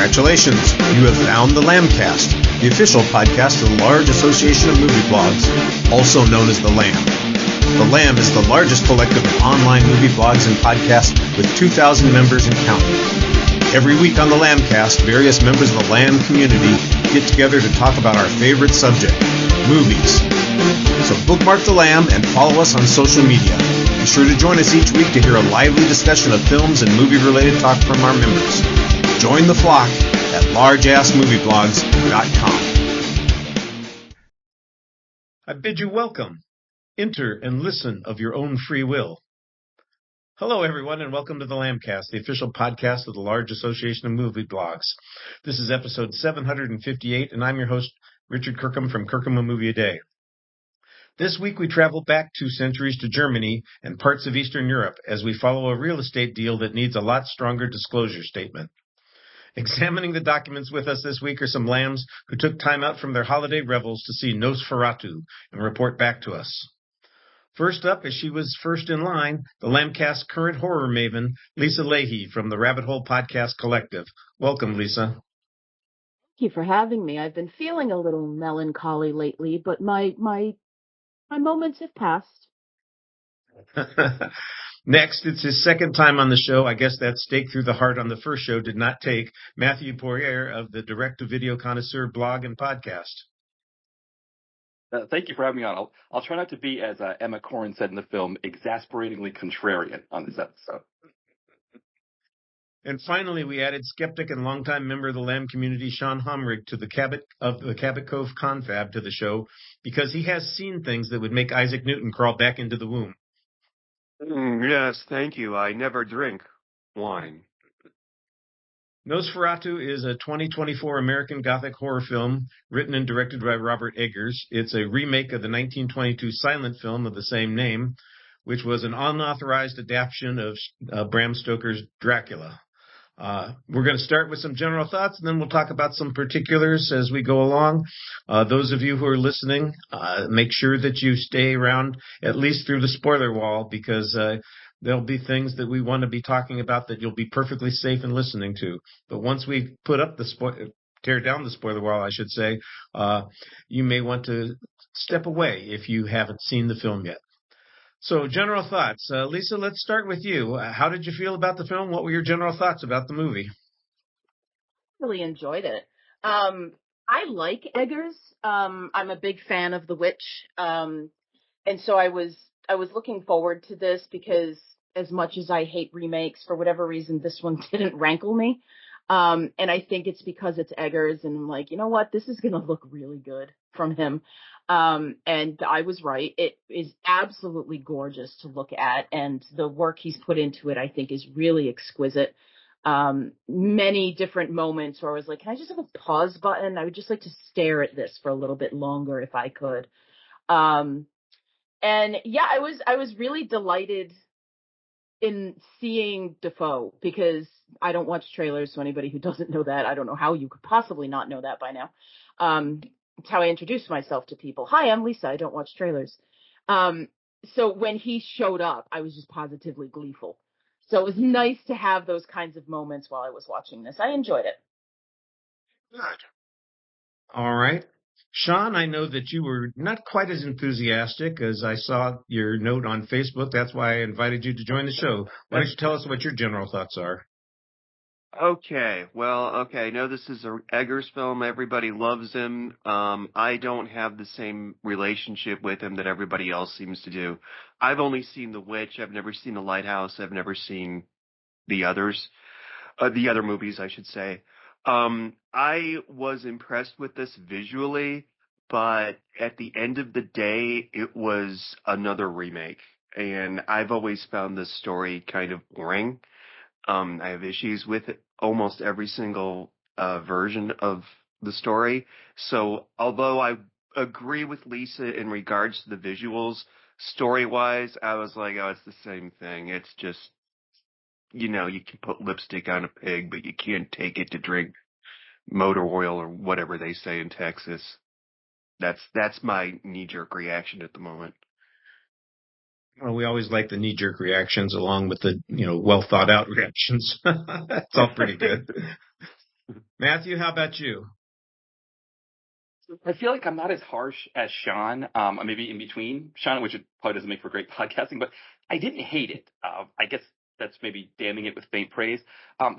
Congratulations! You have found the Lambcast, the official podcast of the large association of movie blogs, also known as the LAMB. The LAMB is the largest collective of online movie blogs and podcasts with 2,000 members and counting. Every week on the Lambcast, various members of the LAMB community get together to talk about our favorite subject, movies. So bookmark the LAMB and follow us on social media. Be sure to join us each week to hear a lively discussion of films and movie-related talk from our members. Join the flock at largeassmovieblogs.com. I bid you welcome. Enter and listen of your own free will. Hello, everyone, and welcome to the Lambcast, the official podcast of the Large Association of Movie Blogs. This is episode 758, and I'm your host, Richard Kirkham from Kirkham A Movie A Day. This week we travel back 2 centuries to Germany and parts of Eastern Europe as we follow a real estate deal that needs a lot stronger disclosure statement. Examining the documents with us this week are some lambs who took time out from their holiday revels to see Nosferatu and report back to us. First up, as she was first in line, the Lambcast current horror maven, Lisa Leaheey from the Rabbit Hole Podcast Collective. Welcome, Lisa. Thank you for having me. I've been feeling a little melancholy lately, but my moments have passed. Next, it's his second time on the show. I guess that stake through the heart on the first show did not take. Matthew Poirier of the direct-to-video Connoisseur blog and podcast. Thank you for having me on. I'll try not to be, as Emma Corrin said in the film, exasperatingly contrarian on this episode. And finally, we added skeptic and longtime member of the LAMB community, Sean Homrig, to the Cabot Cove Confab to the show because he has seen things that would make Isaac Newton crawl back into the womb. Yes, thank you. I never drink wine. Nosferatu is a 2024 American Gothic horror film written and directed by Robert Eggers. It's a remake of the 1922 silent film of the same name, which was an unauthorized adaptation of Bram Stoker's Dracula. We're going to start with some general thoughts, and then we'll talk about some particulars as we go along. Those of you who are listening, make sure that you stay around at least through the spoiler wall, because there'll be things that we want to be talking about that you'll be perfectly safe in listening to. But once we put up tear down the spoiler wall, I should say, you may want to step away if you haven't seen the film yet. So, general thoughts. Lisa, let's start with you. How did you feel about the film? What were your general thoughts about the movie? Really enjoyed it. I like Eggers. I'm a big fan of The Witch. And so I was looking forward to this because as much as I hate remakes, for whatever reason, this one didn't rankle me. And I think it's because it's Eggers, and I'm like, you know what? This is going to look really good from him. And I was right. It is absolutely gorgeous to look at, and the work he's put into it, I think, is really exquisite. Many different moments where I was like, can I just have a pause button? I would just like to stare at this for a little bit longer if I could. And yeah, I was really delighted in seeing Defoe, because I don't watch trailers, so anybody who doesn't know that, I don't know how you could possibly not know that by now. It's how I introduce myself to people. Hi, I'm Lisa. I don't watch trailers. So when he showed up, I was just positively gleeful. So it was nice to have those kinds of moments while I was watching this. I enjoyed it. Good. All right. Sean, I know that you were not quite as enthusiastic as I saw your note on Facebook. That's why I invited you to join the show. Why don't you tell us what your general thoughts are? Okay, I know this is an Eggers film. Everybody loves him. I don't have the same relationship with him that everybody else seems to do. I've only seen The Witch. I've never seen The Lighthouse. I've never seen the others. The other movies, I should say. I was impressed with this visually, but at the end of the day, it was another remake. And I've always found this story kind of boring. I have issues with almost every single version of the story. So although I agree with Lisa in regards to the visuals, story-wise, I was like, oh, it's the same thing. It's just, you can put lipstick on a pig, but you can't take it to drink motor oil or whatever they say in Texas. That's my knee-jerk reaction at the moment. Well, we always like the knee-jerk reactions along with the, well-thought-out reactions. It's all pretty good. Matthew, how about you? I feel like I'm not as harsh as Sean. Maybe in between Sean, which it probably doesn't make for great podcasting, but I didn't hate it. I guess that's maybe damning it with faint praise.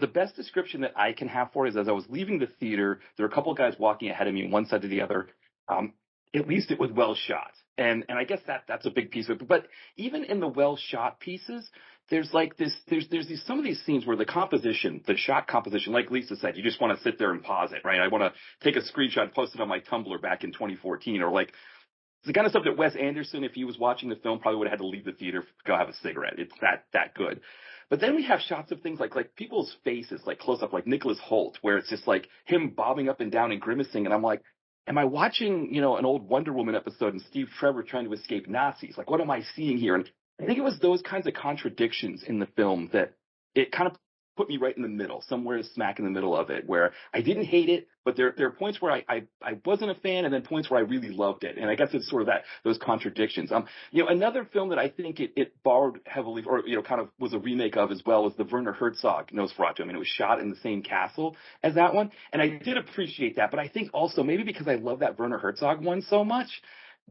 The best description that I can have for it is as I was leaving the theater, there were a couple of guys walking ahead of me, one side to the other. Um, at least it was well shot. And I guess that's a big piece of it. But even in the well shot pieces, there's like this, there's these, some of these scenes where the composition, the shot composition, like Lisa said, you just want to sit there and pause it, right? I want to take a screenshot, post it on my Tumblr back in 2014, or like it's the kind of stuff that Wes Anderson, if he was watching the film, probably would have had to leave the theater to go have a cigarette. It's that good. But then we have shots of things like people's faces, like close up, like Nicholas Hoult, where it's just like him bobbing up and down and grimacing, and I'm like, am I watching, an old Wonder Woman episode and Steve Trevor trying to escape Nazis? Like, what am I seeing here? And I think it was those kinds of contradictions in the film that it kind of put me right in the middle, somewhere smack in the middle of it, where I didn't hate it, but there are points where I wasn't a fan, and then points where I really loved it. And I guess it's sort of those contradictions. Another film that I think it borrowed heavily, or kind of was a remake of as well, is the Werner Herzog Nosferatu. I mean, it was shot in the same castle as that one, and I did appreciate that. But I think also maybe because I love that Werner Herzog one so much,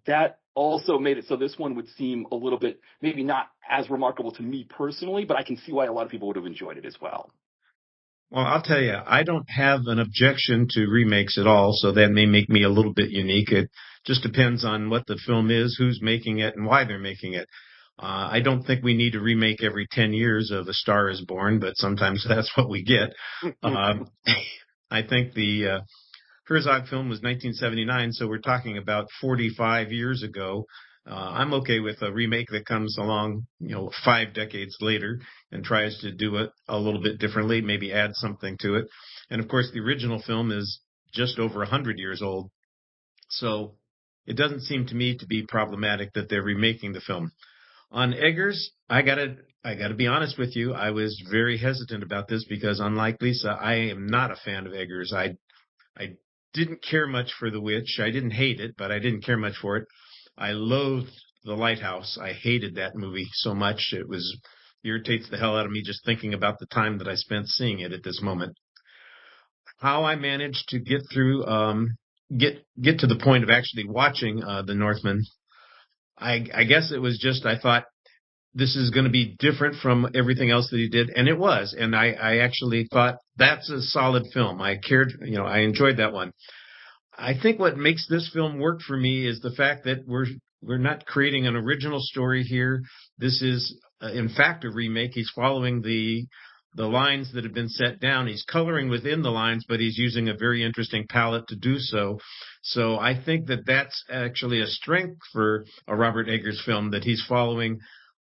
that also made it so this one would seem a little bit maybe not as remarkable to me personally, but I can see why a lot of people would have enjoyed it as well. Well, I'll tell you, I don't have an objection to remakes at all, so that may make me a little bit unique. It just depends on what the film is, who's making it, and why they're making it. I don't think we need to remake every 10 years of A Star is Born, but sometimes that's what we get. Uh, I think the Herzog film was 1979, so we're talking about 45 years ago. I'm okay with a remake that comes along, 5 decades later and tries to do it a little bit differently, maybe add something to it. And of course, the original film is just over 100 years old. So it doesn't seem to me to be problematic that they're remaking the film. On Eggers, I gotta be honest with you. I was very hesitant about this because unlike Lisa, I am not a fan of Eggers. I didn't care much for The Witch. I didn't hate it, but I didn't care much for it. I loathed The Lighthouse. I hated that movie so much. Irritates the hell out of me just thinking about the time that I spent seeing it at this moment. How I managed to get through, get to the point of actually watching The Northman. I guess it was just I thought this is going to be different from everything else that he did, and it was. And I actually thought that's a solid film. I enjoyed that one. I think what makes this film work for me is the fact that we're not creating an original story here. This is, in fact, a remake. He's following the lines that have been set down. He's coloring within the lines, but he's using a very interesting palette to do so. So I think that that's actually a strength for a Robert Eggers film, that he's following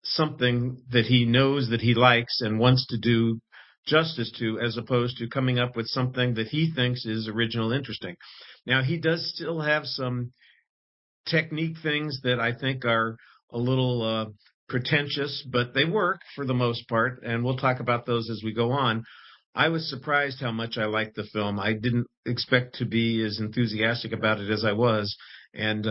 something that he knows that he likes and wants to do justice to, as opposed to coming up with something that he thinks is original, interesting. Now, he does still have some technique things that I think are a little pretentious, but they work for the most part, and we'll talk about those as we go on. I was surprised how much I liked the film. I didn't expect to be as enthusiastic about it as I was, and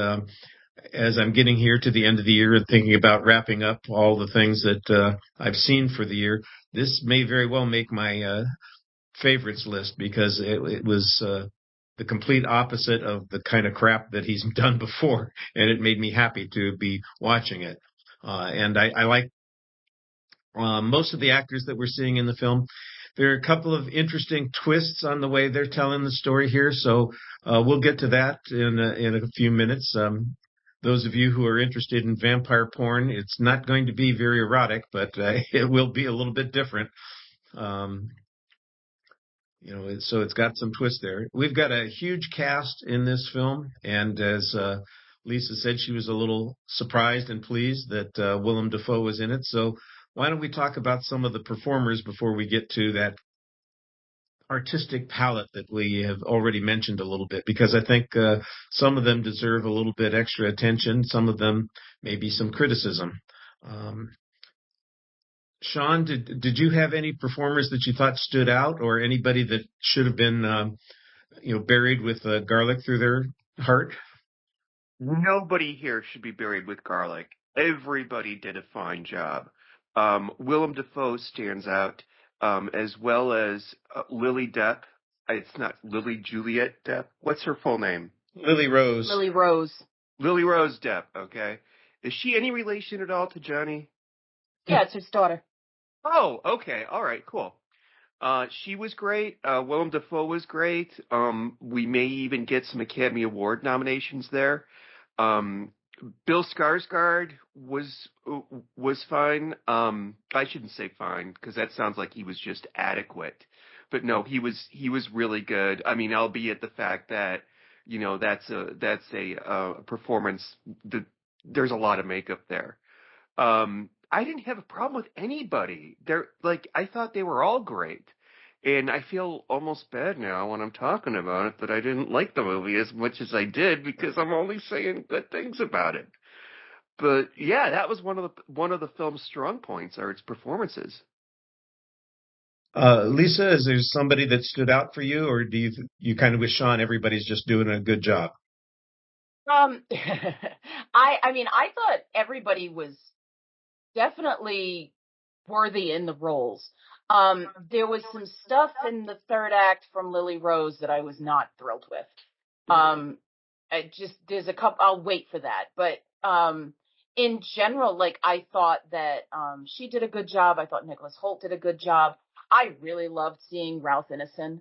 as I'm getting here to the end of the year and thinking about wrapping up all the things that I've seen for the year, this may very well make my favorites list because it was the complete opposite of the kind of crap that he's done before, and it made me happy to be watching it. And I like most of the actors that we're seeing in the film. There are a couple of interesting twists on the way they're telling the story here, so we'll get to that in a few minutes. Those of you who are interested in vampire porn, it's not going to be very erotic, but it will be a little bit different. Um, so it's got some twist there. We've got a huge cast in this film, and as Lisa said, she was a little surprised and pleased that Willem Dafoe was in it. So why don't we talk about some of the performers before we get to that artistic palette that we have already mentioned a little bit, because I think some of them deserve a little bit extra attention. Some of them maybe some criticism. Sean, did you have any performers that you thought stood out, or anybody that should have been buried with garlic through their heart? Nobody here should be buried with garlic. Everybody did a fine job. Willem Dafoe stands out, as well as Lily Depp it's not Lily Juliet Depp. What's her full name? Lily Rose. Lily Rose. Lily Rose Depp. Okay. Is she any relation at all to Johnny? Yeah, it's his daughter. Oh, okay. All right. Cool. She was great. Willem Dafoe was great. We may even get some Academy Award nominations there. Bill Skarsgård was fine. I shouldn't say fine because that sounds like he was just adequate. But no, he was really good. I mean, albeit the fact that that's a performance. There's a lot of makeup there. I didn't have a problem with anybody. I thought they were all great. And I feel almost bad now when I'm talking about it that I didn't like the movie as much as I did because I'm only saying good things about it. But yeah, that was one of the film's strong points are its performances. Lisa, is there somebody that stood out for you, or do you kind of with Sean everybody's just doing a good job? I mean, I thought everybody was definitely worthy in the roles. There was some stuff in the third act from Lily Rose that I was not thrilled with. There's a couple, I'll wait for that. But, in general, like, I thought that, she did a good job. I thought Nicholas Hoult did a good job. I really loved seeing Ralph Ineson,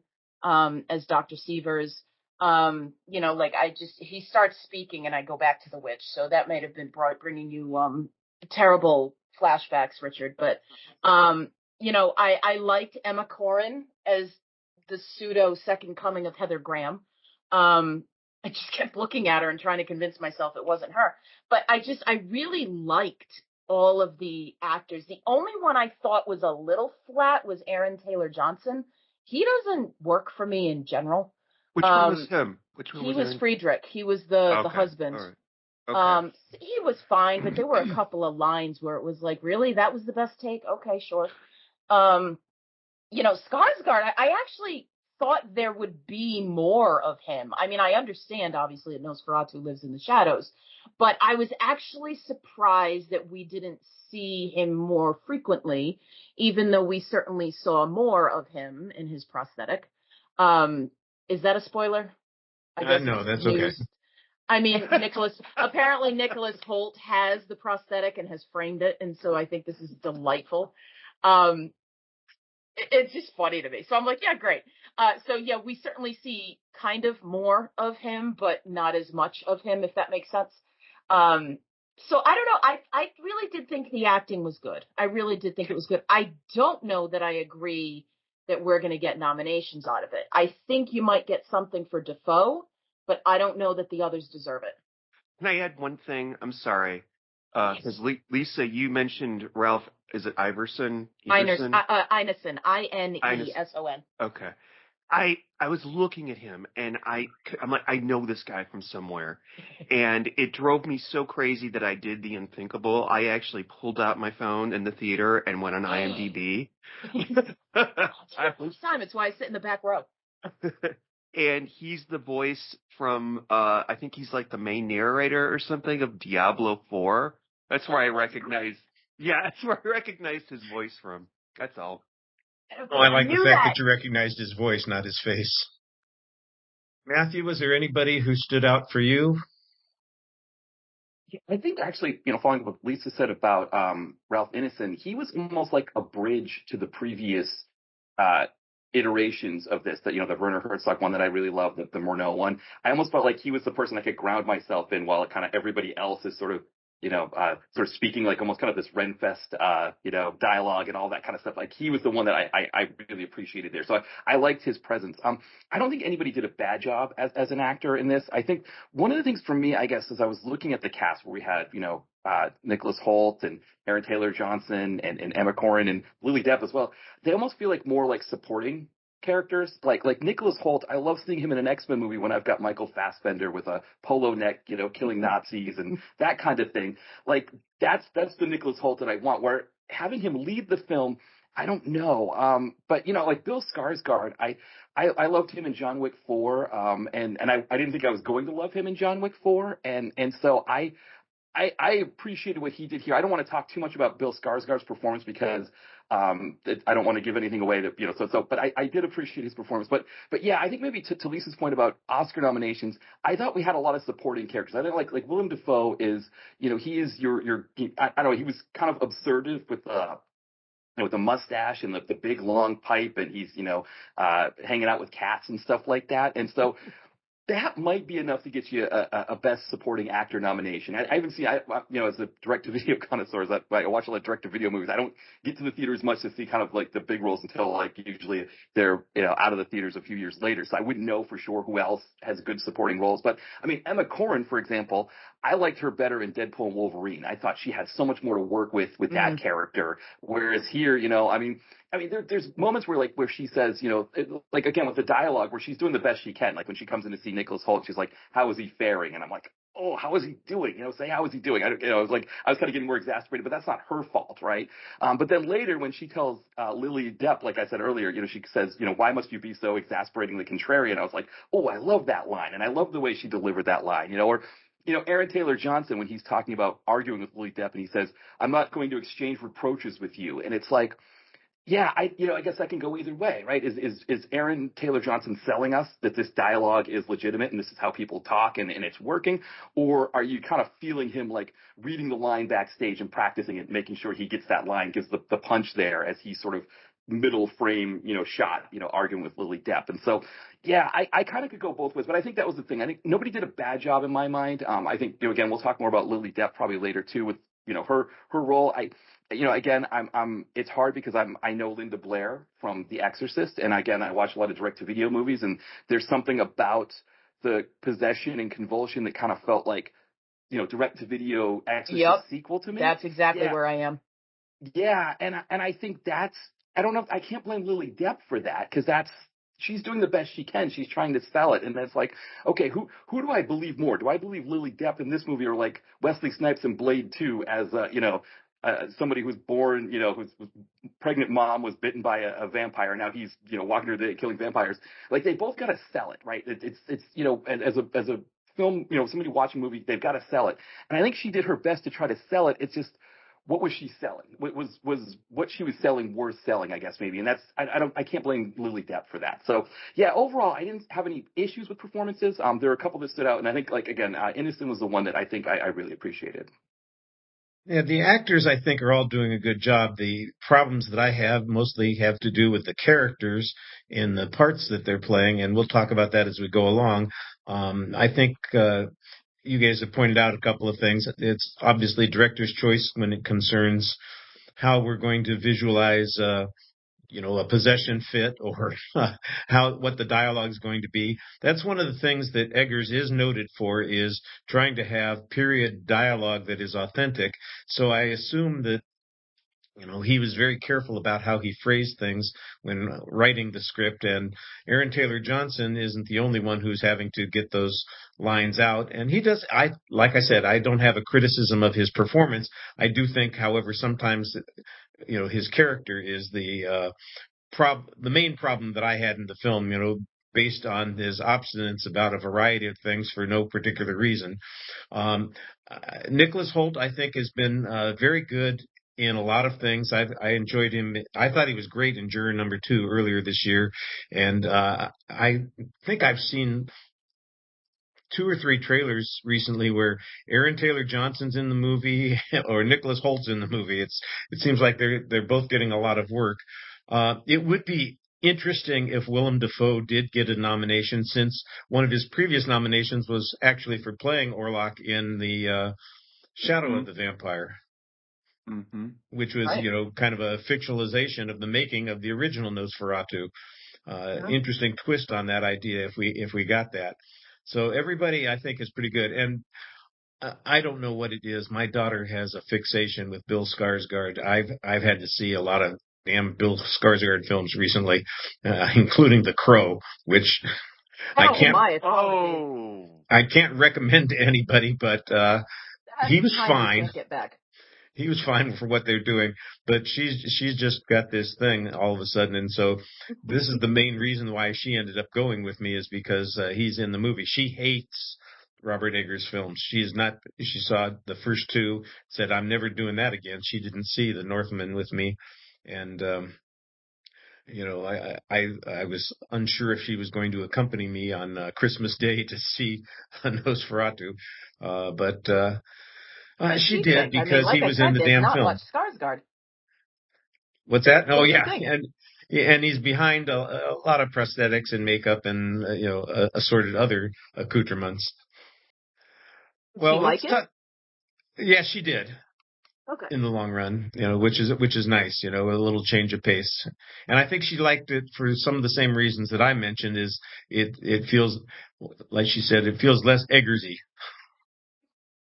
as Dr. Severs. He starts speaking and I go back to The Witch. So that might have been bringing you, terrible flashbacks, Richard. But, I liked Emma Corrin as the pseudo second coming of Heather Graham. I just kept looking at her and trying to convince myself it wasn't her. But I really liked all of the actors. The only one I thought was a little flat was Aaron Taylor Johnson. He doesn't work for me in general. Which one was him? Which one he was Aaron? Friedrich. He was the Okay. husband. All right. Okay. He was fine, but there were a couple of lines where it was like, really? That was the best take? Okay, sure. Skarsgård, I actually thought there would be more of him. I mean, I understand, obviously, that Nosferatu lives in the shadows, but I was actually surprised that we didn't see him more frequently, even though we certainly saw more of him in his prosthetic. Is that a spoiler? I guess No, that's okay. I mean, apparently Nicholas Hoult has the prosthetic and has framed it, and so I think this is delightful. It's just funny to me. So I'm like, yeah, great. We certainly see kind of more of him, but not as much of him, if that makes sense. So I don't know. I really did think the acting was good. I really did think it was good. I don't know that I agree that we're going to get nominations out of it. I think you might get something for Dafoe, but I don't know that the others deserve it. Can I add one thing? I'm sorry. Because Lisa, you mentioned Ralph, is it Iverson? Ineson. Ineson. Okay. I was looking at him and I'm like, I know this guy from somewhere. And it drove me so crazy that I did the unthinkable. I actually pulled out my phone in the theater and went on IMDb. Time. It's why I sit in the back row. And he's the voice from, I think he's like the main narrator or something of Diablo 4. That's where I recognized his voice from. That's all. Oh, I like the fact that you recognized his voice, not his face. Matthew, was there anybody who stood out for you? Yeah, I think actually, following what Lisa said about Ralph Ineson, he was almost like a bridge to the previous iterations of this, that, the Werner Herzog one that I really loved, the Murnau one. I almost felt like he was the person I could ground myself in while kind of everybody else is sort of, sort of speaking like almost kind of this Renfest, dialogue and all that kind of stuff. Like he was the one that I really appreciated there. So I liked his presence. I don't think anybody did a bad job as an actor in this. I think one of the things for me, I guess, as I was looking at the cast where we had, Nicholas Hoult and Aaron Taylor Johnson and Emma Corrin and Lily Depp as well, they almost feel like more like supporting characters. Like Nicholas Hoult, I love seeing him in an X-Men movie when I've got Michael Fassbender with a polo neck, killing Nazis and that kind of thing. Like that's the Nicholas Hoult that I want, where having him lead the film, I don't know. But like Bill Skarsgård, I loved him in John Wick 4. And I didn't think I was going to love him in John Wick 4. And so I appreciated what he did here. I don't want to talk too much about Bill Skarsgård's performance because I don't want to give anything away that, but I did appreciate his performance. But yeah, I think maybe to Lisa's point about Oscar nominations, I thought we had a lot of supporting characters. I think like Willem Dafoe is, he is I don't know, he was kind of absurd with the mustache and the big long pipe, and he's hanging out with cats and stuff like that. And so that might be enough to get you a Best Supporting Actor nomination. I haven't seen, as a direct-to-video connoisseur, I watch a lot of direct-to-video movies. I don't get to the theaters much to see kind of like the big roles until like usually they're out of the theaters a few years later. So I wouldn't know for sure who else has good supporting roles. But I mean, Emma Corrin, for example, I liked her better in Deadpool and Wolverine. I thought she had so much more to work with that character. Whereas here, there's moments where she says, like again with the dialogue where she's doing the best she can. Like when she comes in to see Nicholas Hoult, she's like, "How is he faring?" And I'm like, "Oh, how is he doing?" Say, "How is he doing?" I was kind of getting more exasperated, but that's not her fault, right? But then later when she tells Lily Depp, like I said earlier, she says, "Why must you be so exasperatingly contrarian?" I was like, "Oh, I love that line," and I love the way she delivered that line, or. Aaron Taylor Johnson, when he's talking about arguing with Lily Depp, and he says, "I'm not going to exchange reproaches with you," and it's like. Yeah, I guess that can go either way, right? Is Aaron Taylor Johnson selling us that this dialogue is legitimate and this is how people talk and it's working? Or are you kind of feeling him like reading the line backstage and practicing it, making sure he gets that line, gives the punch there as he sort of middle frame, shot, arguing with Lily Depp. And so, yeah, I kind of could go both ways, but I think that was the thing. I think nobody did a bad job in my mind. I think, again, we'll talk more about Lily Depp probably later too with, her role. Again, it's hard because I know Linda Blair from The Exorcist, and again, I watch a lot of direct-to-video movies, and there's something about the possession and convulsion that kind of felt like, direct-to-video Exorcist sequel to me. That's exactly where I am. Yeah, and I think I don't know, I can't blame Lily Depp for that because she's doing the best she can. She's trying to sell it, and that's like, okay, who do I believe more? Do I believe Lily Depp in this movie, or like Wesley Snipes in Blade 2 as somebody who's born, whose pregnant mom was bitten by a vampire. Now he's, walking through the day killing vampires. Like they both got to sell it, right? It's as a film, somebody watching a movie, they've got to sell it. And I think she did her best to try to sell it. It's just, what was she selling? Was what she was selling worth selling, I guess, maybe. And that's, I can't blame Lily Depp for that. So yeah, overall, I didn't have any issues with performances. There are a couple that stood out. And I think Innocent was the one that I think I really appreciated. Yeah, the actors, I think, are all doing a good job. The problems that I have mostly have to do with the characters in the parts that they're playing, and we'll talk about that as we go along. I think you guys have pointed out a couple of things. It's obviously director's choice when it concerns how we're going to visualize a possession fit or what the dialogue is going to be. That's one of the things that Eggers is noted for, is trying to have period dialogue that is authentic. So I assume that he was very careful about how he phrased things when writing the script. And Aaron Taylor Johnson isn't the only one who's having to get those lines out. And he does, like I said, I don't have a criticism of his performance. I do think, however, sometimes, his character is the main problem that I had in the film, based on his obstinance about a variety of things for no particular reason. Nicholas Hoult, I think, has been very good in a lot of things. I enjoyed him. I thought he was great in Juror Number 2 earlier this year. And I think I've seen 2 or 3 trailers recently where Aaron Taylor Johnson's in the movie or Nicholas Holt's in the movie. It seems like they're both getting a lot of work. It would be interesting if Willem Dafoe did get a nomination, since one of his previous nominations was actually for playing Orlok in the Shadow of the Vampire. Mm-hmm. Which was, kind of a fictionalization of the making of the original Nosferatu. Interesting twist on that idea if we got that. So everybody, I think, is pretty good. And I don't know what it is. My daughter has a fixation with Bill Skarsgård. I've had to see a lot of damn Bill Skarsgård films recently, including The Crow, which I can't recommend to anybody, but he was fine. Can't get back. He was fine for what they're doing, but she's just got this thing all of a sudden. And so this is the main reason why she ended up going with me, is because he's in the movie. She hates Robert Eggers films. She saw the first two, said, I'm never doing that again. She didn't see The Northman with me. And, I was unsure if she was going to accompany me on Christmas Day to see Nosferatu. But she did, because like he I was in said, the there's damn not film. much Skarsgård. What's that? Oh, What did you yeah. think? And he's behind a lot of prosthetics and makeup and, assorted other accoutrements. Did she Well, like let's it? talk. Yeah, she did. Okay. In the long run, which is nice, a little change of pace. And I think she liked it for some of the same reasons that I mentioned. Is it feels, like she said, it feels less Eggersy.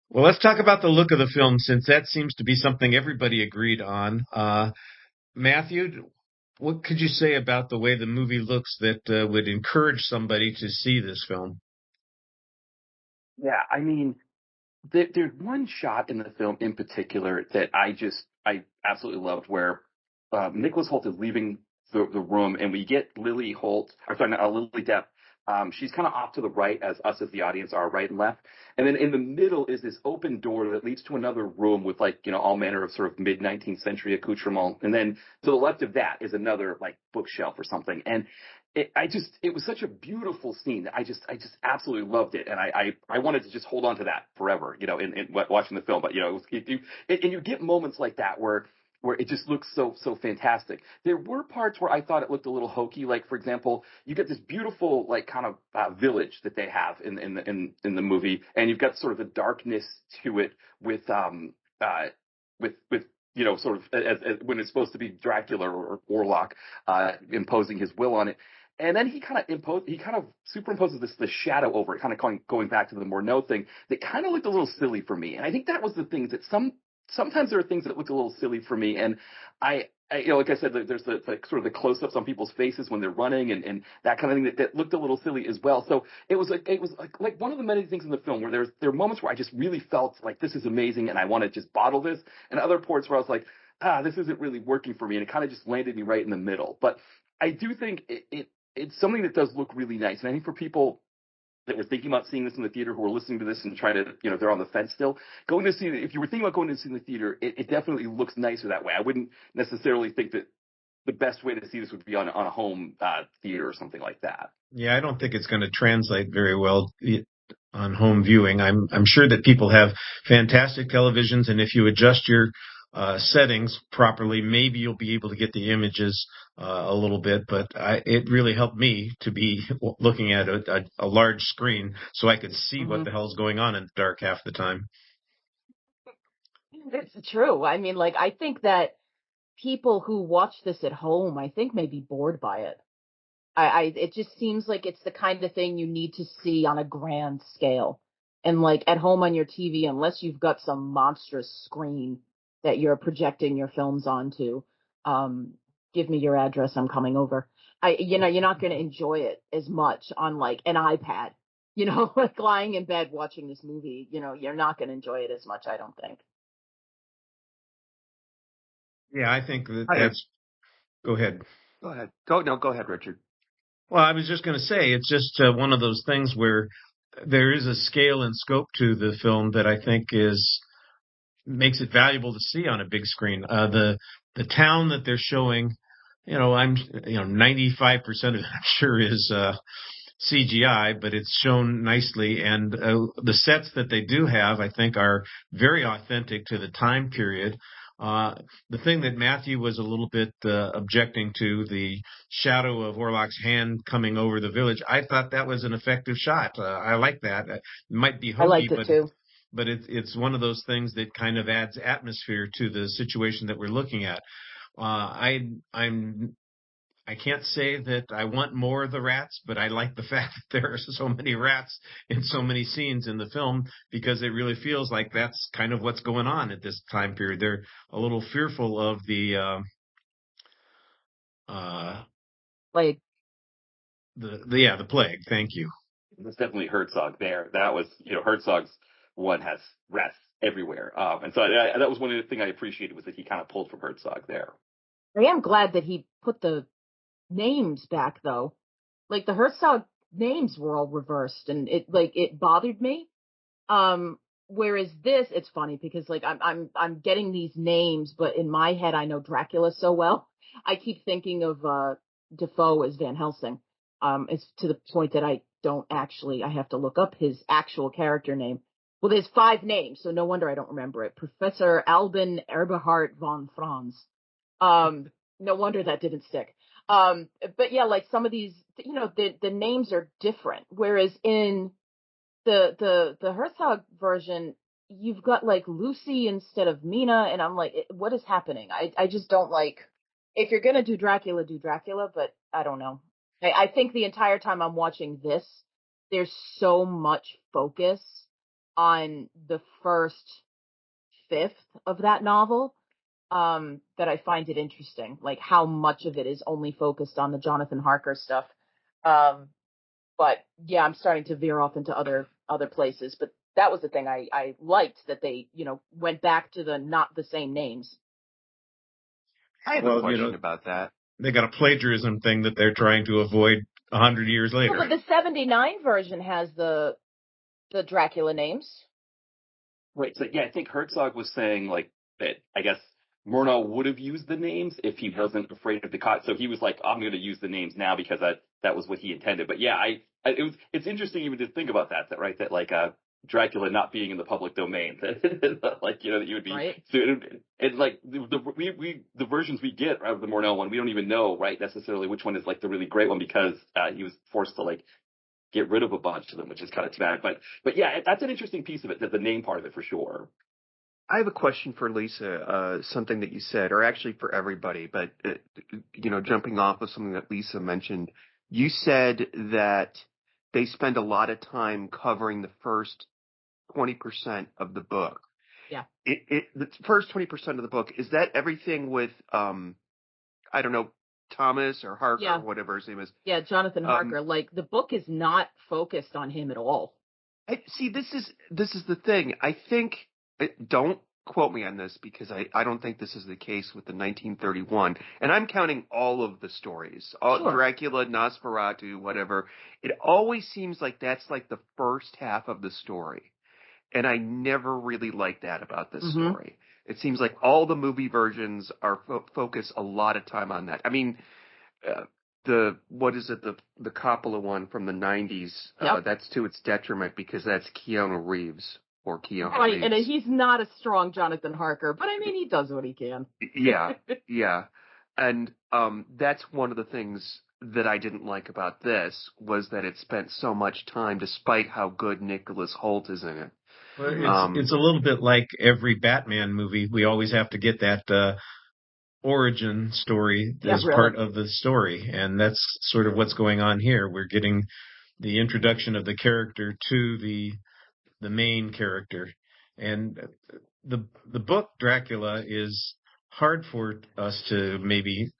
Well, let's talk about the look of the film, since that seems to be something everybody agreed on. Matthew, what could you say about the way the movie looks that would encourage somebody to see this film? Yeah, I mean, there's one shot in the film in particular that I absolutely loved, where Nicholas Hoult is leaving the room, and we get Lily Holt, or sorry, not, Lily Depp. She's kind of off to the right, as us as the audience are right and left. And then in the middle is this open door that leads to another room with, like, all manner of sort of mid 19th century accoutrement. And then to the left of that is another, like, bookshelf or something. And it was such a beautiful scene. I just absolutely loved it. And I wanted to just hold on to that forever, in watching the film. But, and you get moments like that where it just looks so fantastic. There were parts where I thought it looked a little hokey. Like, for example, you get this beautiful, like, kind of village that they have in the movie, and you've got sort of the darkness to it with sort of as when it's supposed to be Dracula or Warlock imposing his will on it. And then he kind of superimposes the shadow over it, kind of going back to the Morneau thing that kind of looked a little silly for me. And I think that was the thing, that sometimes there are things that look a little silly for me. And I like I said, there's the sort of the close-ups on people's faces when they're running and that kind of thing that looked a little silly as well. So it was like one of the many things in the film where there are moments where I just really felt like this is amazing and I want to just bottle this, and other parts where I was like, this isn't really working for me, and it kind of just landed me right in the middle. But I do think it's something that does look really nice, and I think for people that were thinking about seeing this in the theater, who are listening to this and trying to, they're on the fence still, if you were thinking about going to see it in the theater, it definitely looks nicer that way. I wouldn't necessarily think that the best way to see this would be on a home theater or something like that. Yeah, I don't think it's going to translate very well on home viewing. I'm sure that people have fantastic televisions, and if you adjust your settings properly, maybe you'll be able to get the images a little bit. But it really helped me to be looking at a large screen so I could see what the hell's going on in the dark half the time. It's true. I mean, like, I think that people who watch this at home, I think, may be bored by it. It just seems like it's the kind of thing you need to see on a grand scale. And, like, at home on your TV, unless you've got some monstrous screen that you're projecting your films onto, give me your address, I'm coming over. You're not going to enjoy it as much on, like, an iPad. Like lying in bed watching this movie, you're not going to enjoy it as much, I don't think. Yeah, I think that's. Go ahead. Go ahead. Go ahead, Richard. Well, I was just going to say, it's just one of those things where there is a scale and scope to the film that I think makes it valuable to see on a big screen. The town that they're showing, 95% of it, I'm sure, is CGI, but it's shown nicely. And the sets that they do have, I think, are very authentic to the time period. The thing that Matthew was a little bit objecting to, the shadow of Orlok's hand coming over the village, I thought that was an effective shot. I like that. It might be hokey, I liked it too. But it's one of those things that kind of adds atmosphere to the situation that we're looking at. I can't say that I want more of the rats, but I like the fact that there are so many rats in so many scenes in the film, because it really feels like that's kind of what's going on at this time period. They're a little fearful of the Like, the plague. Thank you. That's definitely Herzog there. That was, Herzog's one has rats everywhere. And so that was one of the things I appreciated, was that he kind of pulled from Herzog there. I am glad that he put the names back, though. Like, the Herzog names were all reversed, and it bothered me. Whereas this, it's funny because like I'm getting these names, but in my head I know Dracula so well. I keep thinking of Defoe as Van Helsing. It's to the point that I have to look up his actual character name. Well, there's 5 names, so no wonder I don't remember it. Professor Albin Eberhard von Franz. No wonder that didn't stick. But yeah, like some of these, the names are different. Whereas in the Herzog version, you've got like Lucy instead of Mina, and I'm like, what is happening? I just don't like. If you're gonna do Dracula, but I don't know. I think the entire time I'm watching this, there's so much focus on the first fifth of that novel, that I find it interesting, like how much of it is only focused on the Jonathan Harker stuff. But yeah, I'm starting to veer off into other places. But that was the thing I liked, that they, went back to the not the same names. I have a question about that. They got a plagiarism thing that they're trying to avoid 100 years later. Well, but the 79 version has the Dracula names. Right. So yeah, I think Herzog was saying like that. I guess Murnau would have used the names if he wasn't afraid of the cut. So he was like, I'm going to use the names now because that was what he intended. But yeah, it's interesting even to think about that right? That like Dracula not being in the public domain, that like that you would be. Right. So and like the versions we get out of the Murnau one, we don't even know right necessarily which one is like the really great one because he was forced to like get rid of a bunch of them, which is kind of too bad. But yeah, that's an interesting piece of it, the name part of it for sure. I have a question for Lisa, something that you said, or actually for everybody, but, jumping off of something that Lisa mentioned, you said that they spend a lot of time covering the first 20% of the book. Yeah. The first 20% of the book, is that everything with, I don't know, Thomas or Harker, or whatever his name is? Yeah, Jonathan Harker. Like, the book is not focused on him at all. See, this is the thing. I think, don't quote me on this because I don't think this is the case with the 1931. And I'm counting all of the stories. Sure. Dracula, Nosferatu, whatever. It always seems like that's like the first half of the story. And I never really liked that about this story. It seems like all the movie versions are focus a lot of time on that. I mean, the Coppola one from the 90s, that's to its detriment because that's Keanu Reeves. Right, and he's not a strong Jonathan Harker, but I mean, he does what he can. Yeah. And that's one of the things that I didn't like about this, was that it spent so much time, despite how good Nicholas Hoult is in it. Well, it's a little bit like every Batman movie. We always have to get that origin story as part of the story, and that's sort of what's going on here. We're getting the introduction of the character to the main character, and the book Dracula is hard for us to maybe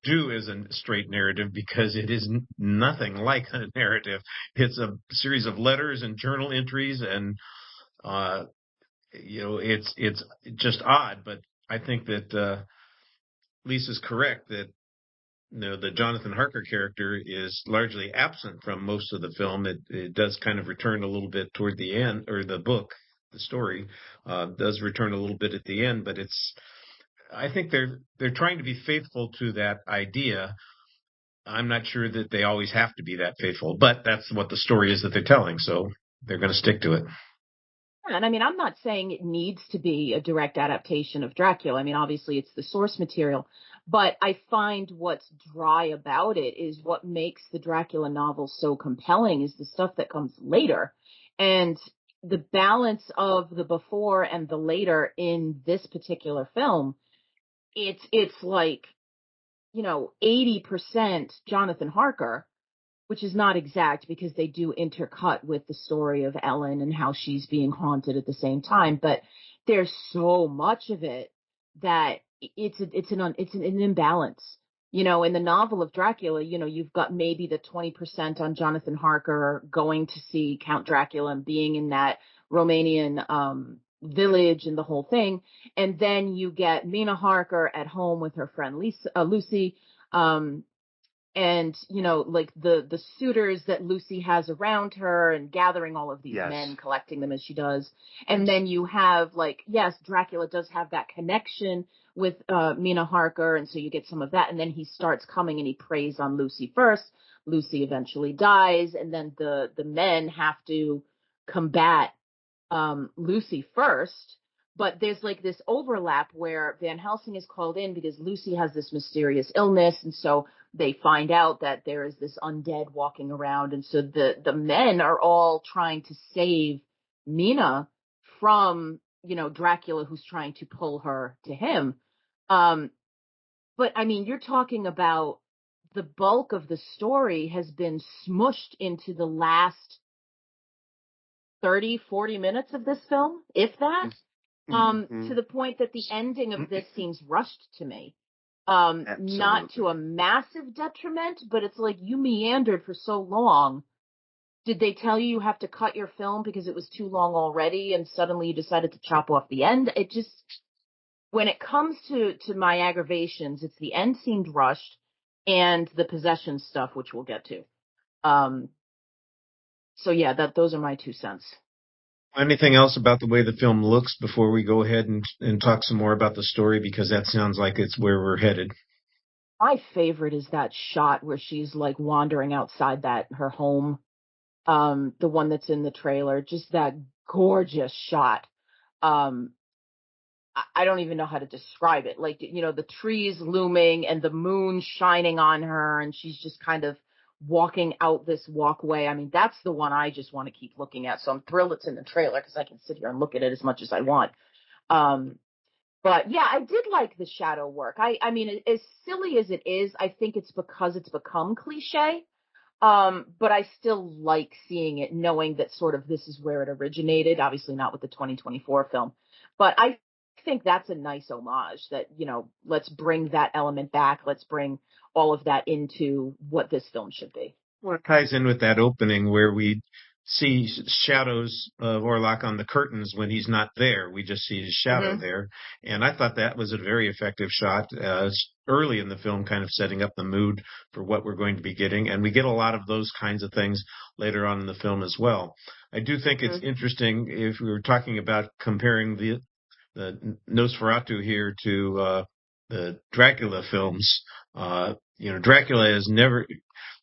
do as a straight narrative because it is nothing like a narrative. It's a series of letters and journal entries, and it's just odd. But I think that Lisa's correct that the Jonathan Harker character is largely absent from most of the film. It does kind of return a little bit toward the end, or the book, the story does return a little bit at the end, but I think they're trying to be faithful to that idea. I'm not sure that they always have to be that faithful, but that's what the story is that they're telling, so they're going to stick to it. And I mean, I'm not saying it needs to be a direct adaptation of Dracula. I mean, obviously it's the source material, but I find what's dry about it is what makes the Dracula novel so compelling is the stuff that comes later. And the balance of the before and the later in this particular film, it's like, 80% Jonathan Harker, which is not exact because they do intercut with the story of Ellen and how she's being haunted at the same time. But there's so much of it that it's an imbalance. In the novel of Dracula, you've got maybe the 20% on Jonathan Harker going to see Count Dracula and being in that Romanian village and the whole thing. And then you get Mina Harker at home with her friend Lucy. and like the suitors that Lucy has around her, and gathering all of these Yes. men, collecting them as she does. And then you have, like, yes, Dracula does have that connection with Mina Harker, and so you get some of that. And then he starts coming and he preys on Lucy first. Lucy eventually dies, and then the men have to combat Lucy first. But there's like this overlap where Van Helsing is called in because Lucy has this mysterious illness, and so they find out that there is this undead walking around, and so the men are all trying to save Mina from Dracula, who's trying to pull her to him. But I mean, you're talking about the bulk of the story has been smushed into the last 30, 40 minutes of this film, if that. To the point that the ending of this seems rushed to me. Not to a massive detriment, but it's like you meandered for so long. Did they tell you have to cut your film because it was too long already, and suddenly you decided to chop off the end? It just, when it comes to my aggravations, it's the end seemed rushed, and the possession stuff, which we'll get to. So yeah, those are my 2 cents. Anything else about the way the film looks before we go ahead and talk some more about the story, because that sounds like it's where we're headed. My favorite is that shot where she's like wandering outside her home, the one that's in the trailer. Just that gorgeous shot. I don't even know how to describe it. Like, the trees looming and the moon shining on her, and she's just kind of walking out this walkway. I mean, that's the one I just want to keep looking at. So I'm thrilled it's in the trailer because I can sit here and look at it as much as I want. But yeah, I did like the shadow work. I mean, as silly as it is, I think it's because it's become cliche. But I still like seeing it, knowing that sort of this is where it originated. Obviously not with the 2024 film, but I think that's a nice homage that, let's bring that element back. Let's bring all of that into what this film should be. Well, it ties in with that opening where we see shadows of Orlok on the curtains when he's not there. We just see his shadow there. And I thought that was a very effective shot early in the film, kind of setting up the mood for what we're going to be getting. And we get a lot of those kinds of things later on in the film as well. I do think it's interesting, if we were talking about comparing the Nosferatu here to the Dracula films. Dracula is never,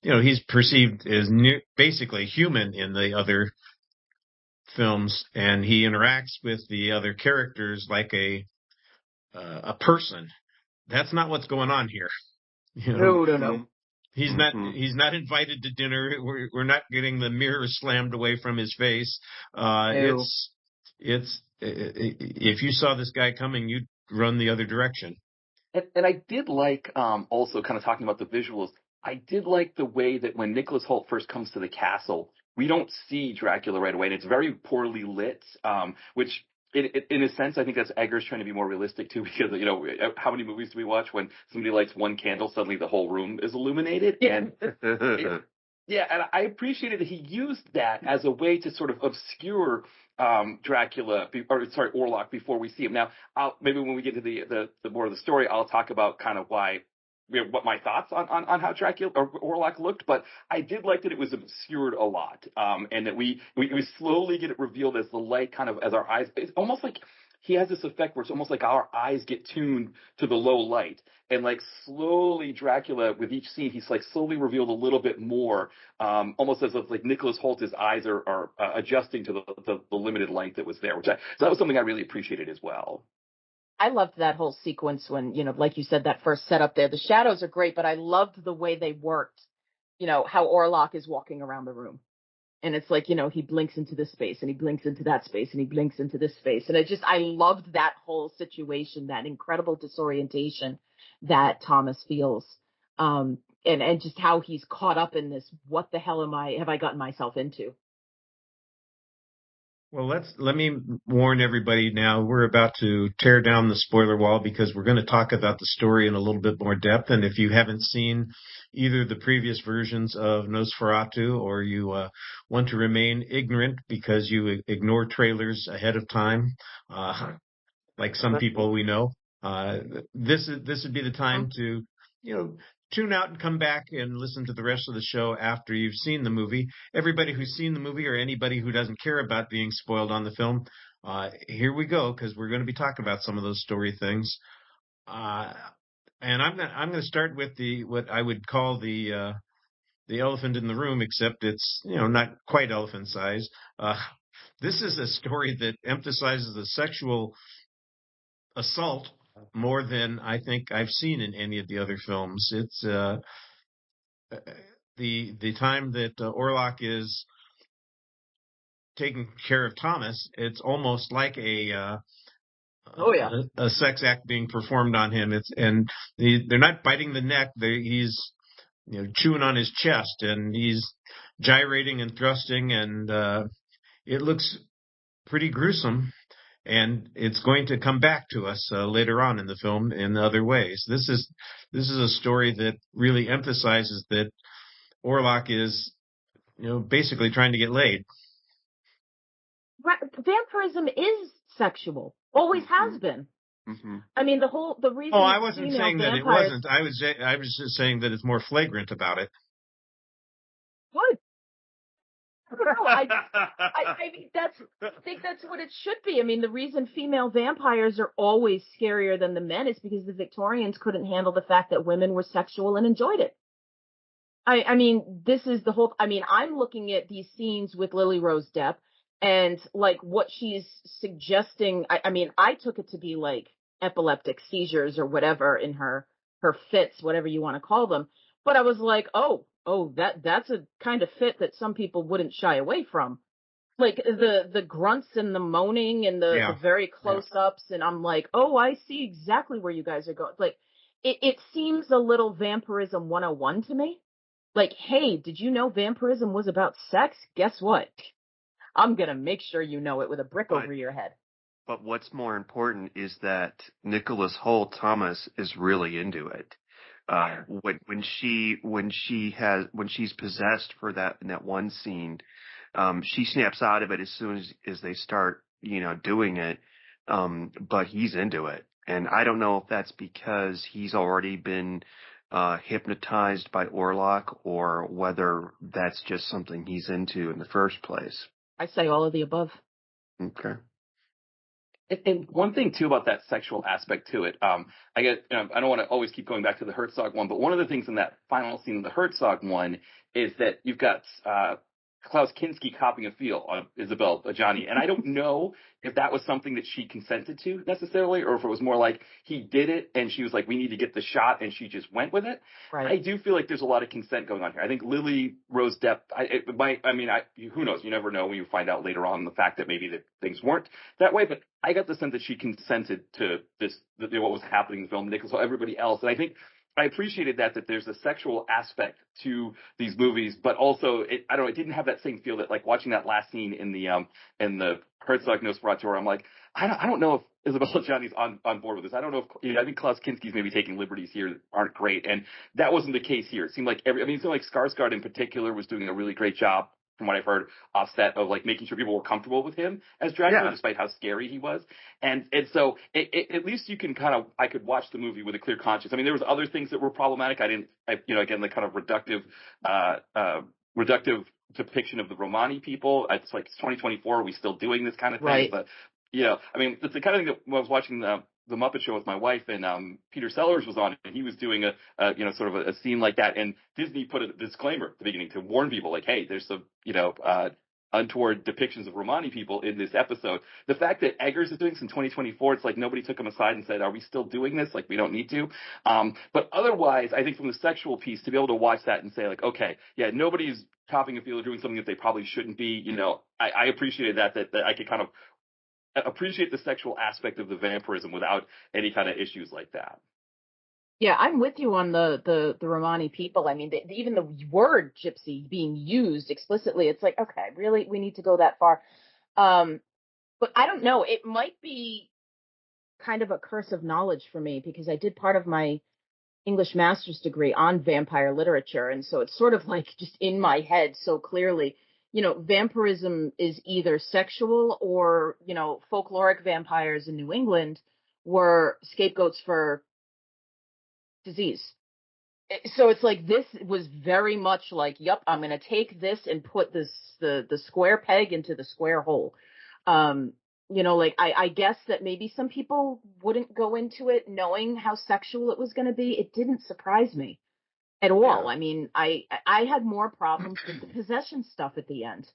he's perceived as basically human in the other films, and he interacts with the other characters like a person. That's not what's going on here. No. He's not invited to dinner. We're not getting the mirror slammed away from his face. It's if you saw this guy coming, you'd run the other direction. And I did like, also kind of talking about the visuals, I did like the way that when Nicholas Hoult first comes to the castle, we don't see Dracula right away, and it's very poorly lit, which in a sense, I think that's Eggers trying to be more realistic too, because, how many movies do we watch when somebody lights one candle, suddenly the whole room is illuminated? And yeah, and I appreciated that he used that as a way to sort of obscure Orlok before we see him. Now, maybe when we get to the more of the story, I'll talk about kind of what my thoughts on how Dracula or Orlok looked, but I did like that it was obscured a lot, and that we slowly get it revealed as the light kind of, as our eyes, it's almost like he has this effect where it's almost like our eyes get tuned to the low light, and like slowly Dracula, with each scene, he's like slowly revealed a little bit more, almost as if like Nicholas Holt's eyes are adjusting to the limited light that was there, so that was something I really appreciated as well. I loved that whole sequence when, like you said, that first setup there. The shadows are great, but I loved the way they worked, how Orlok is walking around the room. And it's like, he blinks into this space and he blinks into that space and he blinks into this space. And I loved that whole situation, that incredible disorientation that Thomas feels. And just how he's caught up in this, what the hell have I gotten myself into? Well, let me warn everybody now. We're about to tear down the spoiler wall because we're going to talk about the story in a little bit more depth. And if you haven't seen either the previous versions of Nosferatu, or you want to remain ignorant because you ignore trailers ahead of time, like some people we know, this would be the time to tune out and come back and listen to the rest of the show after you've seen the movie. Everybody who's seen the movie or anybody who doesn't care about being spoiled on the film, here we go, because we're going to be talking about some of those story things. And I'm going to start with what I would call the elephant in the room, except it's not quite elephant size. This is a story that emphasizes the sexual assault more than I think I've seen in any of the other films. It's the time that Orlok is taking care of Thomas. It's almost like a sex act being performed on him. They're not biting the neck. He's chewing on his chest, and he's gyrating and thrusting, and it looks pretty gruesome. And it's going to come back to us later on in the film in other ways. This is a story that really emphasizes that Orlok is, basically trying to get laid. Right. Vampirism is sexual. Always has been. Mm-hmm. I mean, the reason. Oh, I wasn't saying that it wasn't. I was just saying that it's more flagrant about it. Good. No, I mean, I think that's what it should be. I mean, the reason female vampires are always scarier than the men is because the Victorians couldn't handle the fact that women were sexual and enjoyed it. I mean, this is the whole. I mean, I'm looking at these scenes with Lily Rose Depp, and like what she's suggesting. I mean, I took it to be like epileptic seizures or whatever in her fits, whatever you want to call them. But I was like, oh, that's a kind of fit that some people wouldn't shy away from. Like the grunts and the moaning and the very close ups. And I'm like, oh, I see exactly where you guys are going. Like it seems a little vampirism 101 to me. Like, hey, did you know vampirism was about sex? Guess what? I'm going to make sure you know it with a brick over your head. But what's more important is that Nicholas Hoult Thomas is really into it. When she's possessed for that in that one scene, she snaps out of it as soon as they start, doing it. But he's into it, and I don't know if that's because he's already been hypnotized by Orlok, or whether that's just something he's into in the first place. I say all of the above. Okay. And one thing too about that sexual aspect to it, I don't want to always keep going back to the Herzog one, but one of the things in that final scene of the Herzog one is that you've got Klaus Kinski copying a feel on Isabelle Adjani, and I don't know if that was something that she consented to necessarily, or if it was more like he did it and she was like, we need to get the shot, and she just went with it. Right. I do feel like there's a lot of consent going on here. I think Lily Rose Depp, who knows? You never know when you find out later on the fact that maybe that things weren't that way, but I got the sense that she consented to this, what was happening in the film, Nicholas, everybody else, and I think I appreciated that there's a sexual aspect to these movies, but also it didn't have that same feel that, like, watching that last scene in the Herzog Nosferatu, where I'm like, I don't know if Isabelle Adjani's on board with this. I don't know if I think Klaus Kinski's maybe taking liberties here that aren't great, and that wasn't the case here. It seemed like it seemed like Skarsgård in particular was doing a really great job, from what I've heard, offset of like making sure people were comfortable with him as Dracula, despite how scary he was. And so at least you can I could watch the movie with a clear conscience. I mean, there was other things that were problematic. Again, the kind of reductive depiction of the Romani people. It's like, it's 2024. Are we still doing this kind of thing? Right. But, I mean, it's the kind of thing that when I was watching the Muppet Show with my wife, and Peter Sellers was on it, and he was doing sort of a scene like that, and Disney put a disclaimer at the beginning to warn people, like, hey, there's some untoward depictions of Romani people in this episode. The fact that Eggers is doing this in 2024, it's like nobody took him aside and said, are we still doing this? Like, we don't need to. But otherwise, I think from the sexual piece, to be able to watch that and say, like, okay, nobody's copying a feel or doing something that they probably shouldn't be, I appreciated that I could kind of appreciate the sexual aspect of the vampirism without any kind of issues like that. Yeah, I'm with you on the Romani people. I mean, even the word gypsy being used explicitly, it's like, okay, really, we need to go that far. But I don't know. It might be kind of a curse of knowledge for me, because I did part of my English master's degree on vampire literature, and so it's sort of like just in my head so clearly. Vampirism is either sexual or, folkloric vampires in New England were scapegoats for disease. So it's like this was very much like, yep, I'm going to take this and put the square peg into the square hole. Like I guess that maybe some people wouldn't go into it knowing how sexual it was going to be. It didn't surprise me at all. Yeah. I mean, I had more problems with the possession stuff at the end.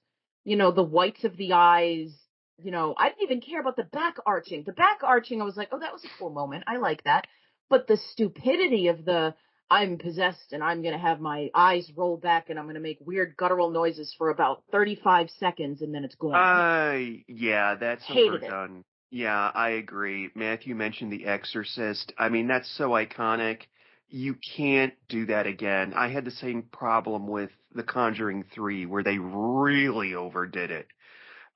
The whites of the eyes. I didn't even care about the back arching. The back arching, I was like, oh, that was a cool moment. I like that. But the stupidity of I'm possessed and I'm going to have my eyes roll back and I'm going to make weird guttural noises for about 35 seconds and then it's gone. Yeah, that's Hated it. overdone. Yeah, I agree. Matthew mentioned The Exorcist. I mean, that's so iconic. You can't do that again. I had the same problem with The Conjuring 3, where they really overdid it.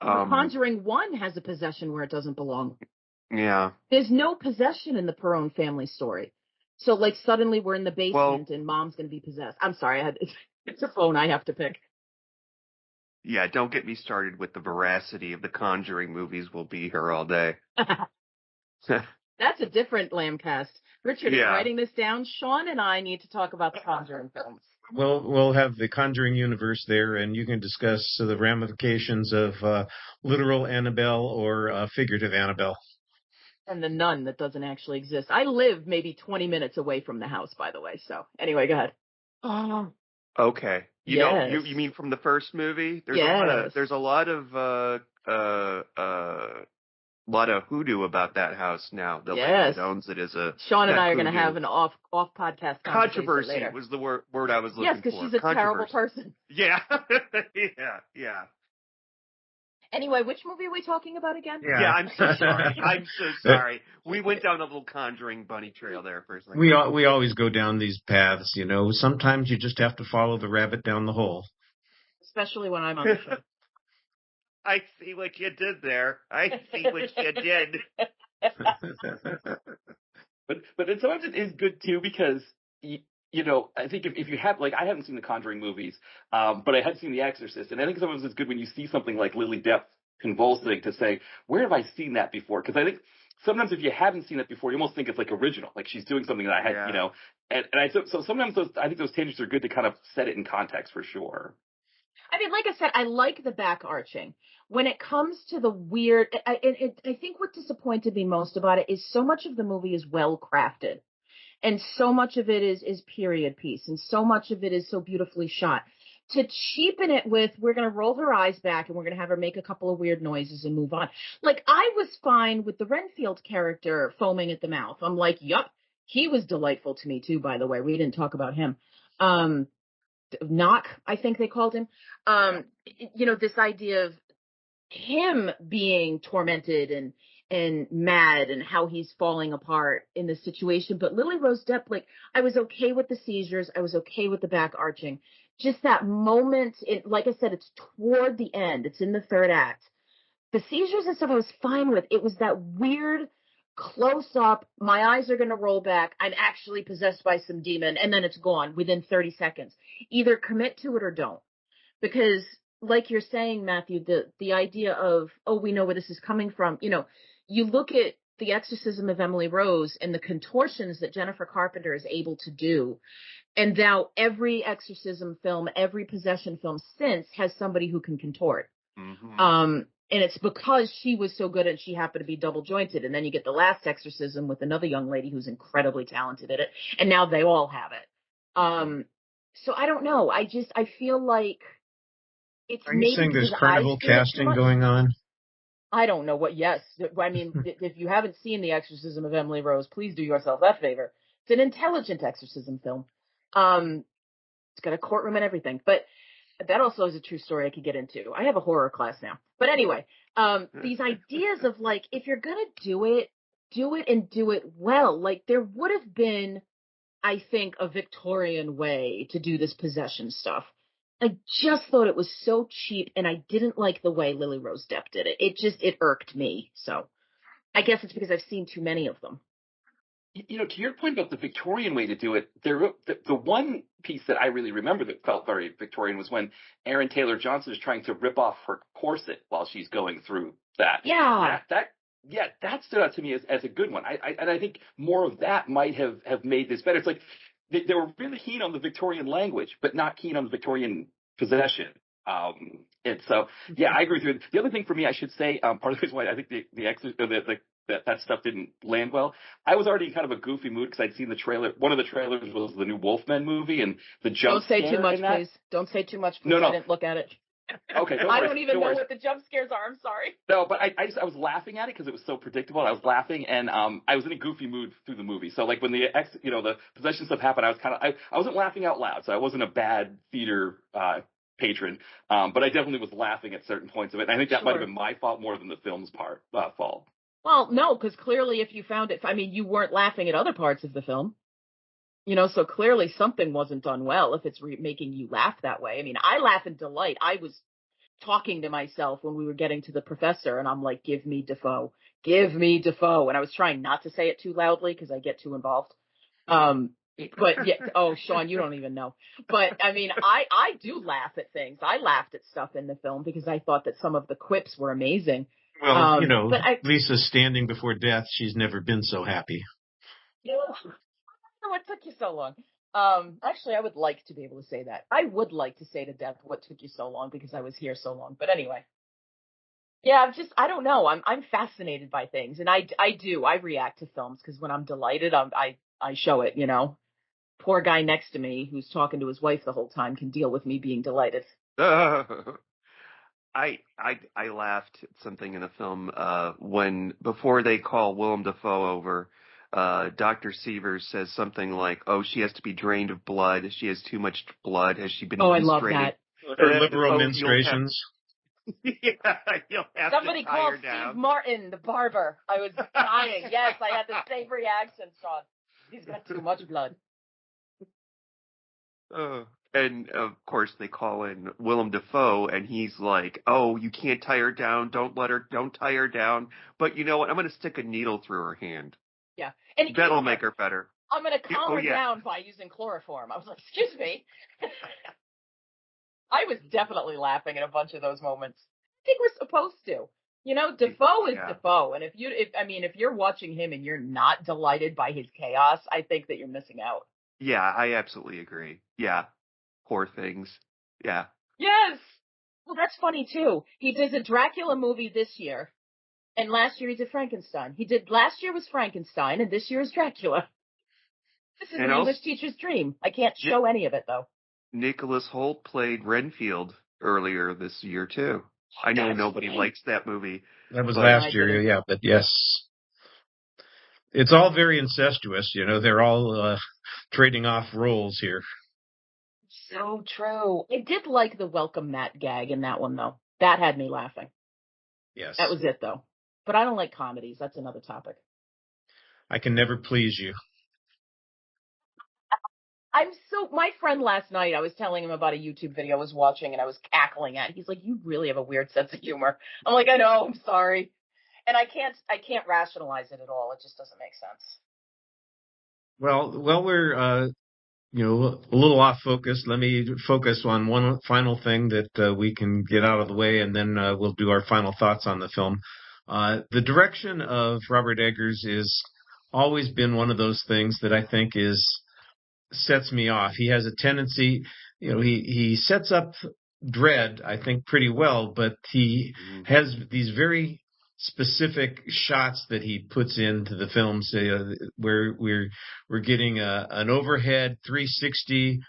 The Conjuring 1 has a possession where it doesn't belong. Yeah. There's no possession in the Perron family story. So, like, suddenly we're in the basement and mom's going to be possessed. I'm sorry, it's a phone I have to pick. Yeah, don't get me started with the veracity of the Conjuring movies. We'll be here all day. That's a different Lambcast. Richard, Yeah. Are you writing this down? Sean and I need to talk about the Conjuring films. Well, we'll have the Conjuring universe there, and you can discuss the ramifications of literal Annabelle or figurative Annabelle. And the nun that doesn't actually exist. I live maybe 20 minutes away from the house, by the way. So, anyway, go ahead. Okay. You mean from the first movie? There's a lot of hoodoo about that house now. The lady that owns it is a Sean and I are going to have an off podcast controversy later. Was the word I was looking for. Yes, because she's a terrible person. Yeah. Yeah. Anyway, which movie are we talking about again? Yeah, I'm so sorry. We went down a little Conjuring bunny trail there for a second. We always go down these paths, Sometimes you just have to follow the rabbit down the hole. Especially when I'm on the show. I see what you did there. I see what you did. But then sometimes it is good too because I think if you have, like, I haven't seen the Conjuring movies, but I had seen The Exorcist, and I think sometimes it's good when you see something like Lily Depp convulsing to say, where have I seen that before? Because I think sometimes if you haven't seen it before, you almost think it's like original, like she's doing something that I had, so sometimes I think those tangents are good to kind of set it in context for sure. I mean, like I said, I like the back arching. When it comes to the weird, I think what disappointed me most about it is so much of the movie is well crafted. And so much of it is period piece, and so much of it is so beautifully shot. To cheapen it with, we're going to roll her eyes back and we're going to have her make a couple of weird noises and move on. Like, I was fine with the Renfield character foaming at the mouth. I'm like, yup, he was delightful to me too, by the way. We didn't talk about him. Knock, I think they called him. This idea of him being tormented and mad and how he's falling apart in this situation. But Lily Rose Depp, like, I was okay with the seizures. I was okay with the back arching. Just that moment, like I said, it's toward the end. It's in the third act. The seizures and stuff I was fine with. It was that weird close up, my eyes are going to roll back, I'm actually possessed by some demon, and then it's gone within 30 seconds. Either commit to it or don't. Because, like you're saying, Matthew, the idea of, we know where this is coming from, you look at The Exorcism of Emily Rose and the contortions that Jennifer Carpenter is able to do, and now every exorcism film, every possession film since has somebody who can contort. Mm-hmm. And it's because she was so good and she happened to be double jointed. And then you get The Last Exorcism with another young lady who's incredibly talented at it. And now they all have it. So I don't know. I feel like it's Are you saying there's carnival casting going on? I don't know what. Yes. I mean, if you haven't seen The Exorcism of Emily Rose, please do yourself that favor. It's an intelligent exorcism film. It's got a courtroom and everything. But that also is a true story I could get into. I have a horror class now. But anyway, these ideas of, like, if you're going to do it and do it well. Like, there would have been, I think, a Victorian way to do this possession stuff. I just thought it was so cheap, and I didn't like the way Lily Rose Depp did it. It irked me. So I guess it's because I've seen too many of them. To your point about the Victorian way to do it, the one piece that I really remember that felt very Victorian was when Aaron Taylor Johnson is trying to rip off her corset while she's going through that. Yeah. That stood out to me as a good one. I think more of that might have made this better. It's like, they were really keen on the Victorian language, but not keen on the Victorian possession. And so, yeah, I agree with you. The other thing for me, I should say, part of the reason why I think that stuff didn't land well, I was already in kind of a goofy mood because I'd seen the trailer. One of the trailers was the new Wolfman movie, and the jump scare. Don't say too much, in that. please. Don't say too much, please. No. I didn't look at it. Okay, I don't even know what the jump scares are. I'm sorry. No, but I was laughing at it because it was so predictable. I was laughing, and I was in a goofy mood through the movie. So like when the possession stuff happened, I was I wasn't laughing out loud, so I wasn't a bad theater patron. But I definitely was laughing at certain points of it. And I think that might have been my fault more than the film's fault. Well, no, because clearly if you found it, I mean, you weren't laughing at other parts of the film. So clearly something wasn't done well if it's making you laugh that way. I mean, I laugh in delight. I was talking to myself when we were getting to the professor, and I'm like, give me Defoe. Give me Defoe. And I was trying not to say it too loudly because I get too involved. But yeah, oh, Sean, you don't even know. But I mean, I do laugh at things. I laughed at stuff in the film because I thought that some of the quips were amazing. Well, Lisa's standing before death. She's never been so happy. What took you so long? Actually, I would like to be able to say that. I would like to say to death, what took you so long, because I was here so long. But anyway. Yeah, I don't know. I'm fascinated by things, and I react to films because when I'm delighted, I show it, Poor guy next to me who's talking to his wife the whole time can deal with me being delighted. I laughed at something in a film before they call Willem Dafoe over, Dr. Severs says something like, "Oh, she has to be drained of blood. She has too much blood. Has she been menstruating?" I love that. Her liberal menstruations. You'll have Somebody to tie her call down. Steve Martin, the barber. I was dying. Yes, I had the same reaction, Sean. He's got too much blood. And of course they call in Willem Dafoe, and he's like, "Oh, you can't tie her down. Don't tie her down. But you know what? I'm going to stick a needle through her hand. Yeah, and that'll make her better. I'm going to calm her down by using chloroform." I was like, "Excuse me." I was definitely laughing at a bunch of those moments. I think we're supposed to. Defoe is Defoe, and if you're watching him and you're not delighted by his chaos, I think that you're missing out. Yeah, I absolutely agree. Yeah. Poor things. Yeah. Yes. Well, that's funny too. He does a Dracula movie this year, and last year he did Frankenstein. Last year was Frankenstein, and this year is Dracula. This is an English teacher's dream. I can't show any of it though. Nicholas Hoult played Renfield earlier this year too. I know nobody likes that movie. That was last year, yeah, but yes. It's all very incestuous, they're all trading off roles here. So true. I did like the welcome mat gag in that one, though. That had me laughing. Yes. That was it, though. But I don't like comedies. That's another topic. I can never please you. My friend last night, I was telling him about a YouTube video I was watching, and I was cackling at it. He's like, "You really have a weird sense of humor." I'm like, "I know, I'm sorry." And I can't rationalize it at all. It just doesn't make sense. Well, we're a little off focus. Let me focus on one final thing that we can get out of the way, and then we'll do our final thoughts on the film. The direction of Robert Eggers is always been one of those things that I think sets me off. He has a tendency, he sets up dread, I think, pretty well, but he has these very specific shots that he puts into the films where we're getting an overhead 360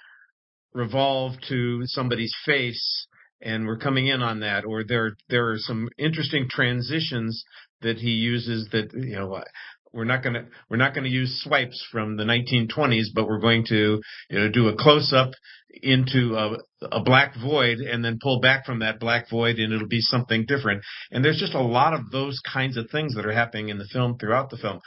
revolve to somebody's face, and we're coming in on that, or there are some interesting transitions that he uses that we're not going to use swipes from the 1920s, but we're going to do a close up into a black void and then pull back from that black void, and it'll be something different. And there's just a lot of those kinds of things that are happening in the film throughout the film.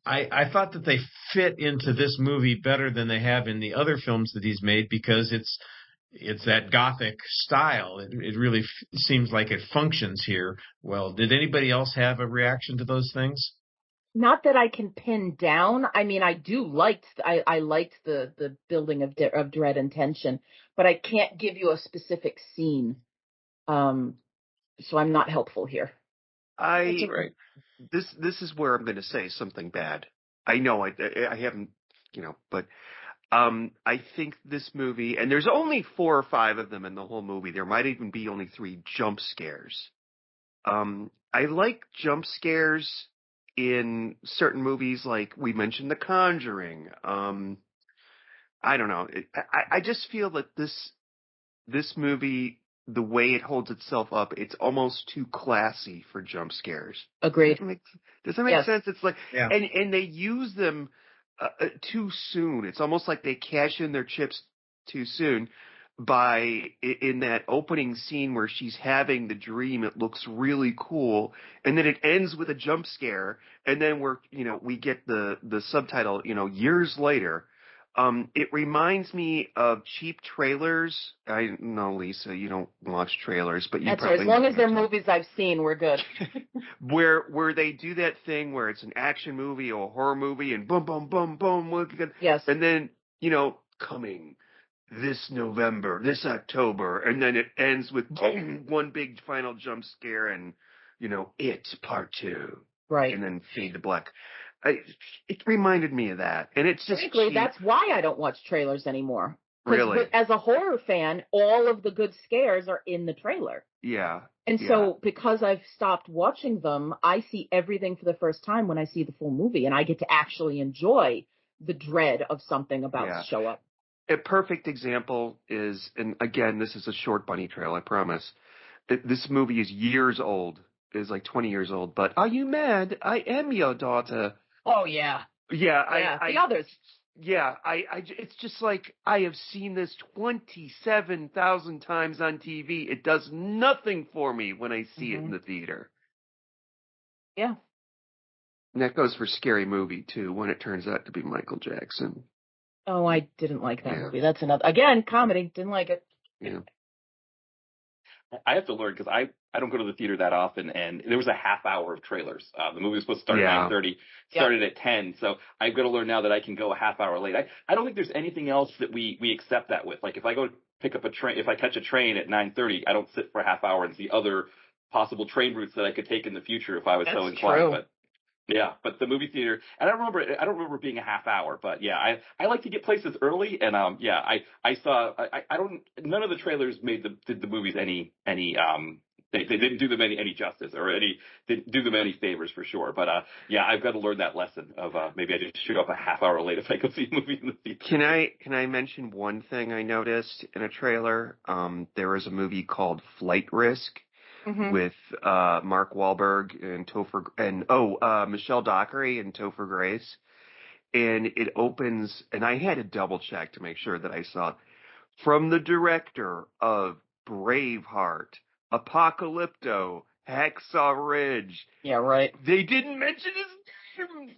I thought that they fit into this movie better than they have in the other films that he's made, because it's that Gothic style. It really seems like it functions here well. Did anybody else have a reaction to those things? Not that I can pin down. I mean, I liked the building of dread and tension, but I can't give you a specific scene. So I'm not helpful here. That's all right. This is where I'm going to say something bad. I know I haven't but I think this movie, and there's only 4 or 5 of them in the whole movie. There might even be only 3 jump scares. I like jump scares in certain movies, like we mentioned The Conjuring. I don't know. I just feel that this movie, the way it holds itself up, it's almost too classy for jump scares. Agreed. Does that make Yes. sense? It's like, Yeah. and they use them too soon. It's almost like they cash in their chips too soon. In that opening scene where she's having the dream, it looks really cool, and then it ends with a jump scare, and then we get the subtitle, years later. It reminds me of cheap trailers. I know, Lisa, you don't watch trailers, but you That's probably right. As long as they're movies I've seen, we're good. where they do that thing where it's an action movie or a horror movie, and boom, boom, boom, boom, Yes. and then coming this November, this October, and then it ends with boom, one big final jump scare, and It Part 2, Right. and then fade to black. It reminded me of that, and it's just Frankly, cheap. that's why I don't watch trailers anymore. Really? As a horror fan, all of the good scares are in the trailer. Yeah. And so because I've stopped watching them, I see everything for the first time when I see the full movie, and I get to actually enjoy the dread of something about to show up. A perfect example is, and again, this is a short bunny trail, I promise. This movie is years old. It is like 20 years old, but Are You Mad? I Am Your Daughter. Oh, yeah. Yeah. The others. Yeah, it's just like, I have seen this 27,000 times on TV. It does nothing for me when I see it in the theater. Yeah. And that goes for Scary Movie, too, when it turns out to be Michael Jackson. Oh, I didn't like that movie. That's another, again, comedy. Didn't like it. Yeah. I have to learn because I don't go to the theater that often, and there was a half hour of trailers. The movie was supposed to start at 9:30, started at 10, so I've got to learn now that I can go a half hour late. I don't think there's anything else that we accept that with. Like if I go pick up a train, if I catch a train at 9:30, I don't sit for a half hour and see other possible train routes that I could take in the future if I was so inclined. True. But the movie theater, and I don't remember it being a half hour, but yeah, I like to get places early, and I saw, none of the trailers did the movies any they didn't do them any justice or didn't do them any favors for sure, but I've got to learn that lesson of maybe I just show up a half hour late if I go see a movie in the theater. Can I mention one thing I noticed in a trailer? There was a movie called Flight Risk. With Mark Wahlberg and Michelle Dockery and Topher Grace, and it opens, and I had to double check to make sure that I saw it, from the director of Braveheart, Apocalypto, Hacksaw Ridge. Yeah, right. They didn't mention his name.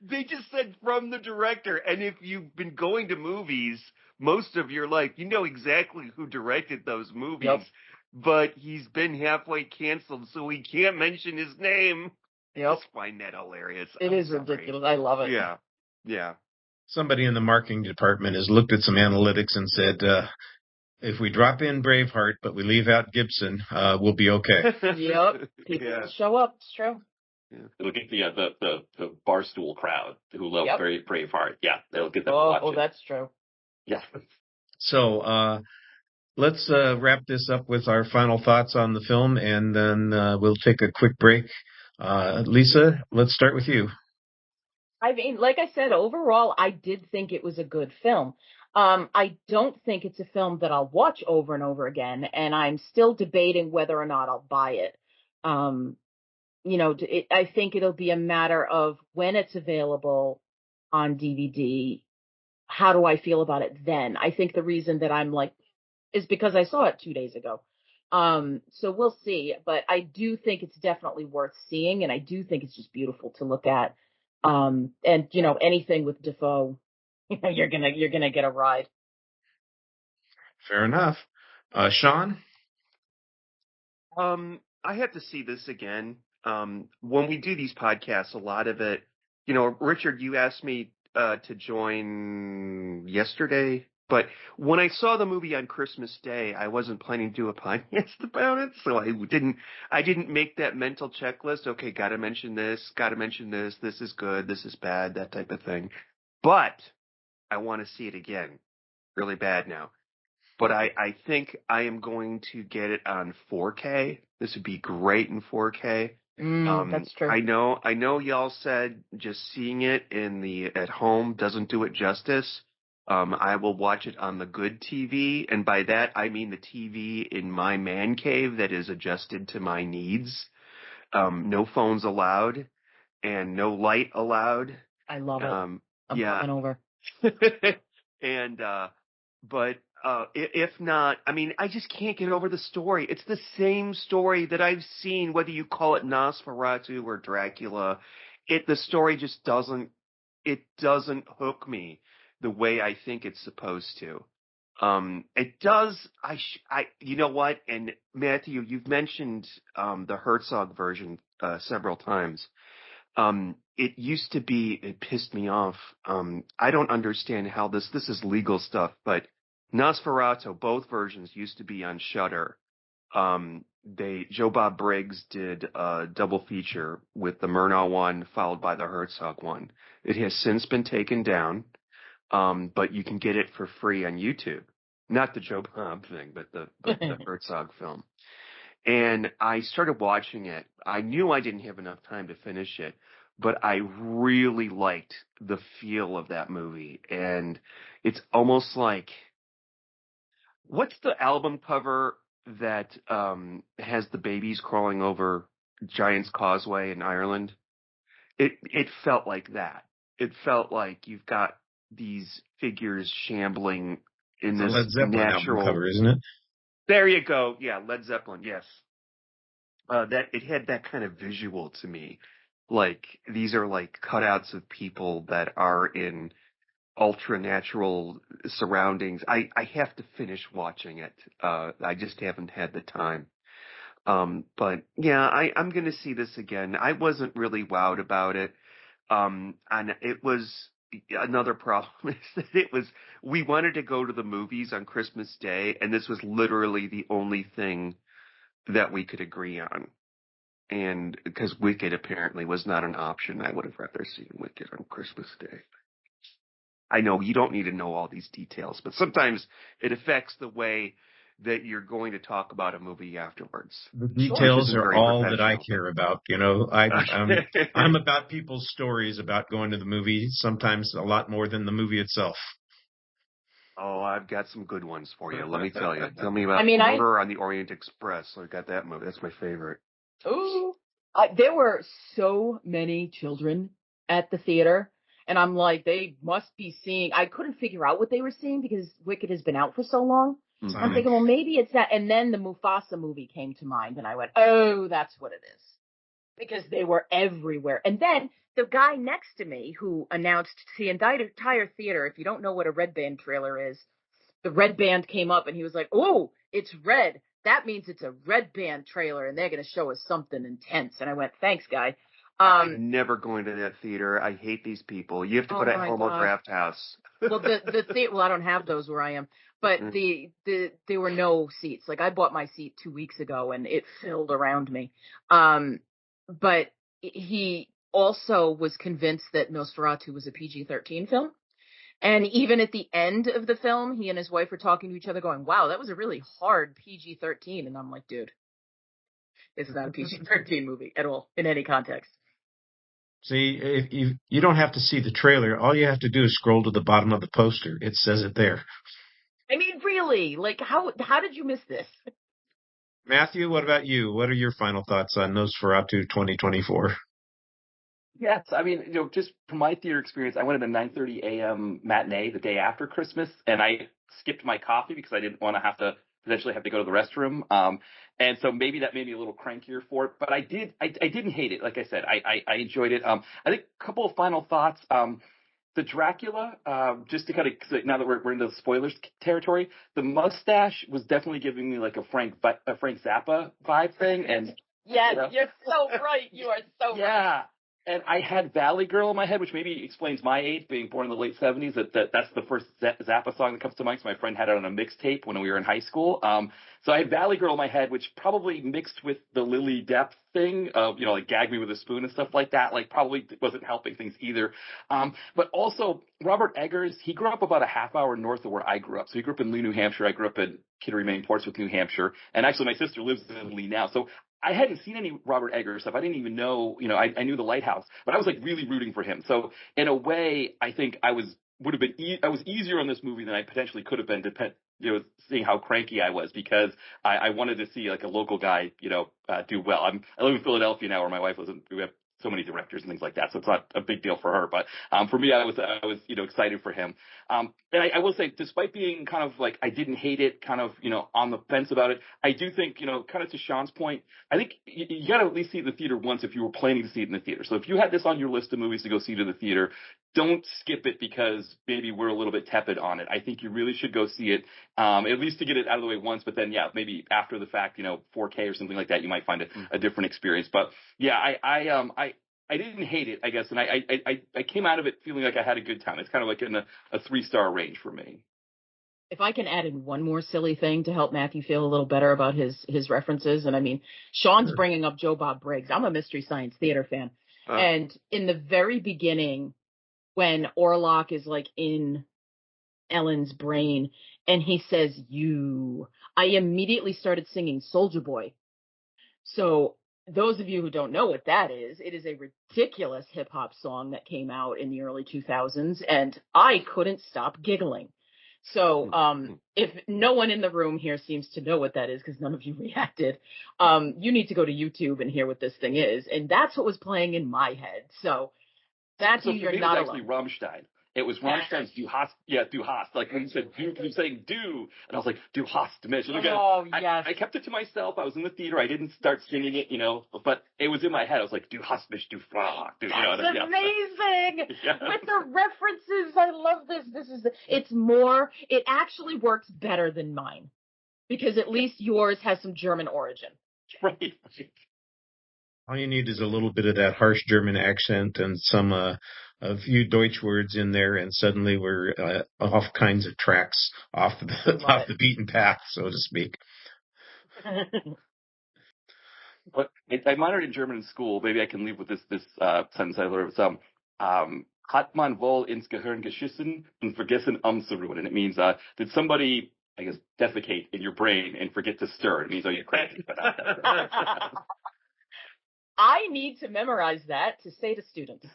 They just said from the director, and if you've been going to movies most of your life, you know exactly who directed those movies. Yep. But he's been halfway canceled, so we can't mention his name. Yep. Just find that hilarious. It is ridiculous. I love it. Yeah. Somebody in the marketing department has looked at some analytics and said, if we drop in Braveheart, but we leave out Gibson, we'll be okay. Yep. People will show up. It's true. Yeah. It'll get the Barstool crowd who love Braveheart. Yeah, they'll get them to watch it. Oh, that's true. Yeah. So let's wrap this up with our final thoughts on the film, and then we'll take a quick break. Lisa, let's start with you. I mean, like I said, overall, I did think it was a good film. I don't think it's a film that I'll watch over and over again, and I'm still debating whether or not I'll buy it. I think it'll be a matter of when it's available on DVD. How do I feel about it then? I think the reason that I'm like is because I saw it 2 days ago. So we'll see, but I do think it's definitely worth seeing, and I do think it's just beautiful to look at. And anything with Defoe, you're gonna get a ride. Fair enough. Sean? I have to see this again. When we do these podcasts, a lot of it, Richard, you asked me to join yesterday But when I saw the movie on Christmas Day, I wasn't planning to do a podcast about it, so I didn't make that mental checklist. Okay, gotta mention this, this is good, this is bad, that type of thing. But I want to see it again, really bad now. But I think I am going to get it on 4K. This would be great in 4K. That's true. I know y'all said just seeing it at home doesn't do it justice. I will watch it on the good TV, and by that I mean the TV in my man cave that is adjusted to my needs. No phones allowed, and no light allowed. I love it. I'm coming over. And but if not, I mean, I just can't get over the story. It's the same story that I've seen, whether you call it Nosferatu or Dracula. The story just doesn't hook me the way I think it's supposed to. It does. You know what? And Matthew, you've mentioned the Herzog version several times. It used to be, it pissed me off. I don't understand how this is legal stuff, but Nosferatu, both versions used to be on Shudder. Joe Bob Briggs did a double feature with the Murnau one followed by the Herzog one. It has since been taken down, but you can get it for free on YouTube. Not the Joe Bob thing, but the Herzog film. And I started watching it. I knew I didn't have enough time to finish it, but I really liked the feel of that movie. And it's almost like, what's the album cover that has the babies crawling over Giant's Causeway in Ireland? It felt like that. It felt like you've got these figures shambling in this Led Zeppelin natural album cover, isn't it? There you go. Yeah, Led Zeppelin. Yes. That it had that kind of visual to me. Like these are like cutouts of people that are in ultra natural surroundings. I have to finish watching it. I just haven't had the time. But yeah, I'm gonna see this again. I wasn't really wowed about it. And it was another problem is that we wanted to go to the movies on Christmas Day, and this was literally the only thing that we could agree on. And because Wicked apparently was not an option, I would have rather seen Wicked on Christmas Day. I know you don't need to know all these details, but sometimes it affects the way that you're going to talk about a movie afterwards. The details are all that I care about. You know, I'm about people's stories about going to the movie, sometimes a lot more than the movie itself. Oh, I've got some good ones for you. Let me tell you. Tell me about Murder on the Orient Express. I got that movie. That's my favorite. Ooh. There were so many children at the theater, and I'm like, they must be seeing. I couldn't figure out what they were seeing because Wicked has been out for so long. Mm-hmm. I'm thinking, well, maybe it's that. And then the Mufasa movie came to mind, and I went, oh, that's what it is. Because they were everywhere. And then the guy next to me who announced to the entire theater, if you don't know what a Red Band trailer is, the Red Band came up, and he was like, oh, it's red. That means it's a Red Band trailer, and they're going to show us something intense. And I went, thanks, guy. I'm never going to that theater. I hate these people. You have to go to Homo Draft House. Well, the theater. Well, I don't have those where I am, but there were no seats. Like I bought my seat 2 weeks ago, and it filled around me. But he also was convinced that Nosferatu was a PG-13 film. And even at the end of the film, he and his wife were talking to each other going, wow, that was a really hard PG-13. And I'm like, dude, this is not a PG-13 movie at all in any context. See, if you don't have to see the trailer. All you have to do is scroll to the bottom of the poster. It says it there. I mean, really? Like, how did you miss this? Matthew, what about you? What are your final thoughts on Nosferatu 2024? Yes, I mean, just from my theater experience, I went to the 9:30 a.m. matinee the day after Christmas, and I skipped my coffee because I didn't want to potentially have to go to the restroom. And so maybe that made me a little crankier for it, but I didn't hate it. Like I said, I enjoyed it. I think a couple of final thoughts. The Dracula, just to kind of, now that we're into the spoilers territory, the mustache was definitely giving me like a Frank Zappa vibe thing. And yes, you're so right. You are so right. And I had Valley Girl in my head, which maybe explains my age, being born in the late 70s. That's the first Zappa song that comes to mind. So my friend had it on a mixtape when we were in high school. So I had Valley Girl in my head, which probably mixed with the Lily Depp thing of, like gag me with a spoon and stuff like that, like probably wasn't helping things either. But also Robert Eggers, he grew up about a half hour north of where I grew up. So he grew up in Lee, New Hampshire. I grew up in Kittery, Maine, Portsmouth, New Hampshire. And actually my sister lives in Lee now. So I hadn't seen any Robert Eggers stuff. I didn't even know, I knew The Lighthouse, but I was like really rooting for him. So in a way, I think I was easier on this movie than I potentially could have been, seeing how cranky I was, because I wanted to see like a local guy, do well. I live in Philadelphia now, where my wife lives. We have so many directors and things like that, so it's not a big deal for her. But for me, I was excited for him. And I will say, despite being kind of like, I didn't hate it, kind of on the fence about it, I do think, kind of to Sean's point, I think you got to at least see it in the theater once if you were planning to see it in the theater. So if you had this on your list of movies to go see to the theater, don't skip it because maybe we're a little bit tepid on it. I think you really should go see it, at least to get it out of the way once. But then, yeah, maybe after the fact, 4K or something like that, you might find a different experience. But yeah, I didn't hate it, I guess, and I came out of it feeling like I had a good time. It's kind of like in a 3-star range for me. If I can add in one more silly thing to help Matthew feel a little better about his references, and I mean, Sean's bringing up Joe Bob Briggs. I'm a Mystery Science Theater fan. And in the very beginning, when Orlok is like in Ellen's brain and he says, "you," I immediately started singing Soulja Boy. So those of you who don't know what that is, it is a ridiculous hip hop song that came out in the early 2000s, and I couldn't stop giggling. So if no one in the room here seems to know what that is, because none of you reacted, you need to go to YouTube and hear what this thing is. And that's what was playing in my head. So Matthew, you're not alone. It was actually Rammstein. It was Rammstein's Du hast. Yeah, Du hast. Like when you said du, you were saying do. And I was like, Du hast mich. And yes. I kept it to myself. I was in the theater. I didn't start singing it, but it was in my head. I was like, Du hast mich, du frag. That's amazing. Yeah. With the references, I love this. It actually works better than mine, because at least yours has some German origin. Right. All you need is a little bit of that harsh German accent and a few Deutsch words in there, and suddenly we're off kinds of tracks, off the beaten path, so to speak. But I minored in German in school. Maybe I can leave with this sentence I learned. Hat man wohl ins Gehirn geschissen und vergessen umzuruhen. And it means, did somebody, I guess, defecate in your brain and forget to stir? It means, you're crazy. I need to memorize that to say to students.